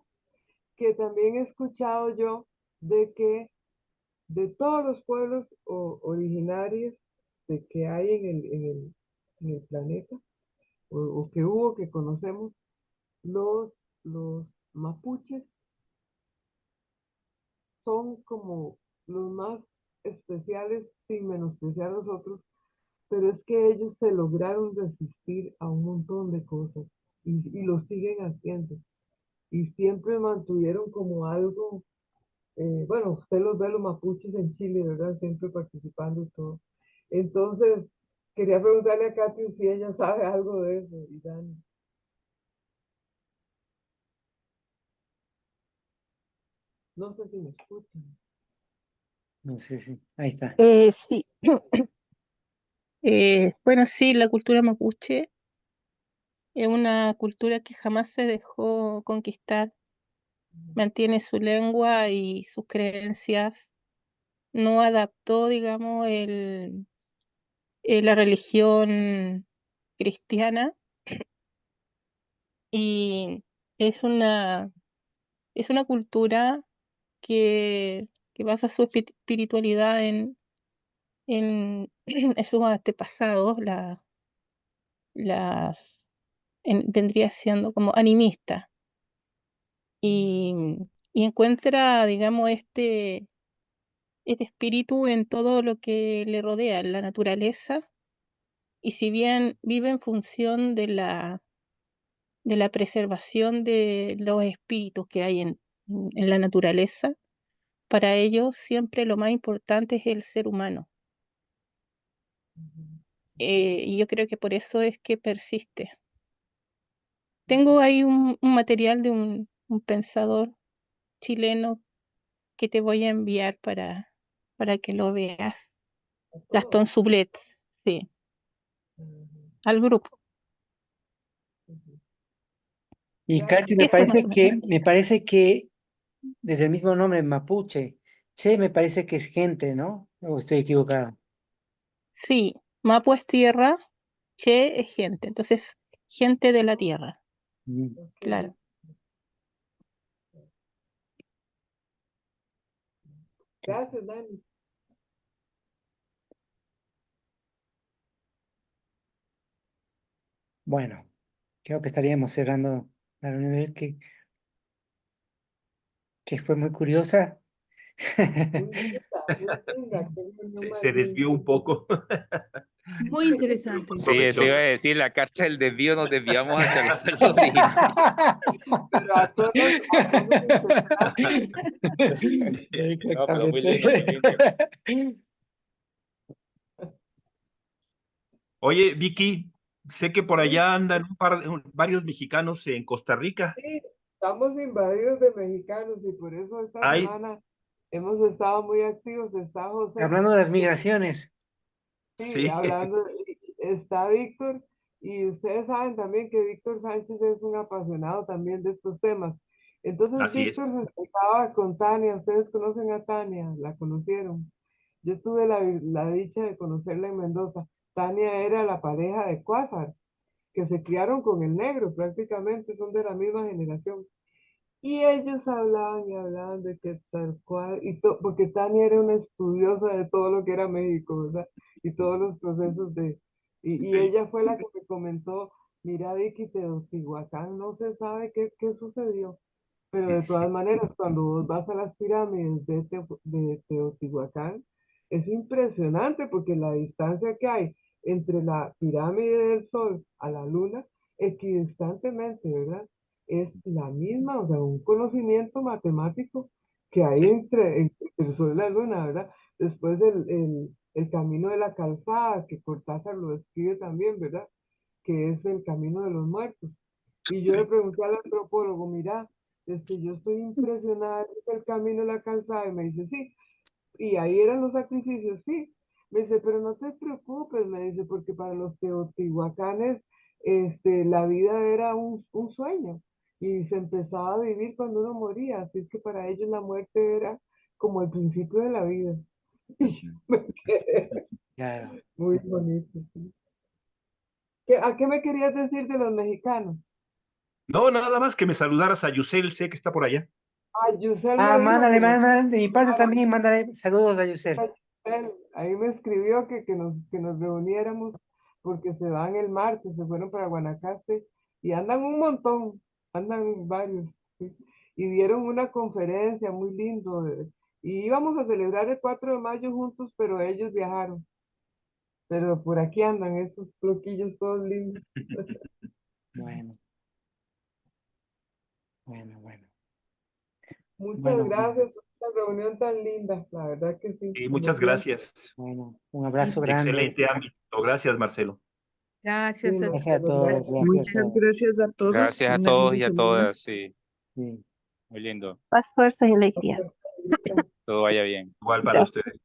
que también he escuchado yo de que de todos los pueblos originarios de que hay en el planeta, o que hubo, que conocemos, los, los mapuches son como los más especiales, sin menospreciar a los otros, pero es que ellos se lograron resistir a un montón de cosas y lo siguen haciendo. Y siempre mantuvieron como algo, bueno, usted los ve los mapuches en Chile, ¿verdad? Siempre participando y todo. Entonces, quería preguntarle a Katy si ella sabe algo de eso, y Dani. No sé si me escuchan. No sé si. Ahí está. Sí. Bueno, sí, la cultura mapuche es una cultura que jamás se dejó conquistar, mantiene su lengua y sus creencias, no adaptó, digamos, la religión cristiana y es es una cultura que basa su espiritualidad en esos antepasados, las vendría siendo como animista y, y encuentra, digamos, este espíritu en todo lo que le rodea, en la naturaleza, y si bien vive en función de la preservación de los espíritus que hay en la naturaleza, para ellos siempre lo más importante es el ser humano. Y yo creo que por eso es que persiste. Tengo ahí un material de un pensador chileno que te voy a enviar para que lo veas. Gastón Sublet, sí, al grupo. Y Katy, Eso más o menos. me parece que desde el mismo nombre, mapuche, che, me parece que es gente, ¿no? ¿O estoy equivocado? Sí, Mapu es tierra, Che es gente, entonces gente de la tierra, Mm. claro. Gracias, Dani. Bueno, creo que estaríamos cerrando la reunión de hoy, que fue muy curiosa. Muy linda, qué reunión más Se linda. desvió un poco, Muy pero interesante. muy Sí, eso iba a provechosa. decir, la carta del desvío nos desviamos hacia los pueblos originarios. Pero a todos interesantes. No, pero muy lindo, muy lindo. Exactamente. Oye, Vicky, sé que por allá andan varios mexicanos en Costa Rica. Sí, estamos invadidos de mexicanos y por eso esta Hay, semana hemos estado muy activos. Está José, Hablando de las migraciones. sí, sí, hablando, está Víctor, y ustedes saben también que Víctor Sánchez es un apasionado también de estos temas. Entonces Así es. Víctor se explicaba con Tania. Ustedes conocen a Tania, la conocieron. Yo tuve la dicha de conocerla en Mendoza. Tania era la pareja de Quasar, que se criaron con el negro, prácticamente son de la misma generación. Y ellos hablaban y hablaban de que tal cual, porque Tania era una estudiosa de todo lo que era México, ¿verdad? Y todos los procesos y Sí. ella fue la que me comentó, mira Vicky, Teotihuacán no se sabe qué sucedió, pero de todas maneras, cuando vos vas a las pirámides de Teotihuacán, es impresionante porque la distancia que hay entre la pirámide del Sol a la Luna, equidistantemente, ¿verdad? Es la misma, o sea, un conocimiento matemático que hay Sí. entre el Sol y la Luna, ¿verdad? Después el camino de la calzada, que Cortázar lo describe también, ¿verdad? Que es el camino de los muertos. Y yo le Sí. pregunté al antropólogo, mira, yo estoy impresionada del camino de la calzada, y me dice, sí, y ahí eran los sacrificios, sí. Me dice, pero no te preocupes, me dice, porque para los teotihuacanes, la vida era un sueño y se empezaba a vivir cuando uno moría, así es que para ellos la muerte era como el principio de la vida. Y yo me quedé Claro. muy bonito, sí. ¿A qué me querías decir de los mexicanos? No, nada más que me saludaras a Yusel, sé que está por allá. Ah, Yusel Ah, me dijo mándale, que nos mándale, de mi parte juntáramos. también, mándale saludos a Yusel. Ahí me escribió que nos reuniéramos porque se van el martes, se fueron para Guanacaste y andan un montón, andan varios, ¿sí? Y dieron una conferencia muy lindo y íbamos a celebrar el 4 de mayo juntos, pero ellos viajaron. Pero por aquí andan esos loquillos todos lindos. Bueno, bueno, bueno. Muchas Bueno, gracias por esta reunión tan linda, la verdad que sí, Y como muchas siempre. gracias. bueno, un abrazo Y grande. Excelente ámbito. Gracias, Marcelo. Sí, gracias a Gracias a Marcelo, todos, gracias. gracias a Muchas todos. gracias a todos. Gracias a Una todos linda y a semana. todas, sí, Sí. muy lindo. Paz, fuerza y alegría. Todo vaya bien. Igual para Chao. ustedes.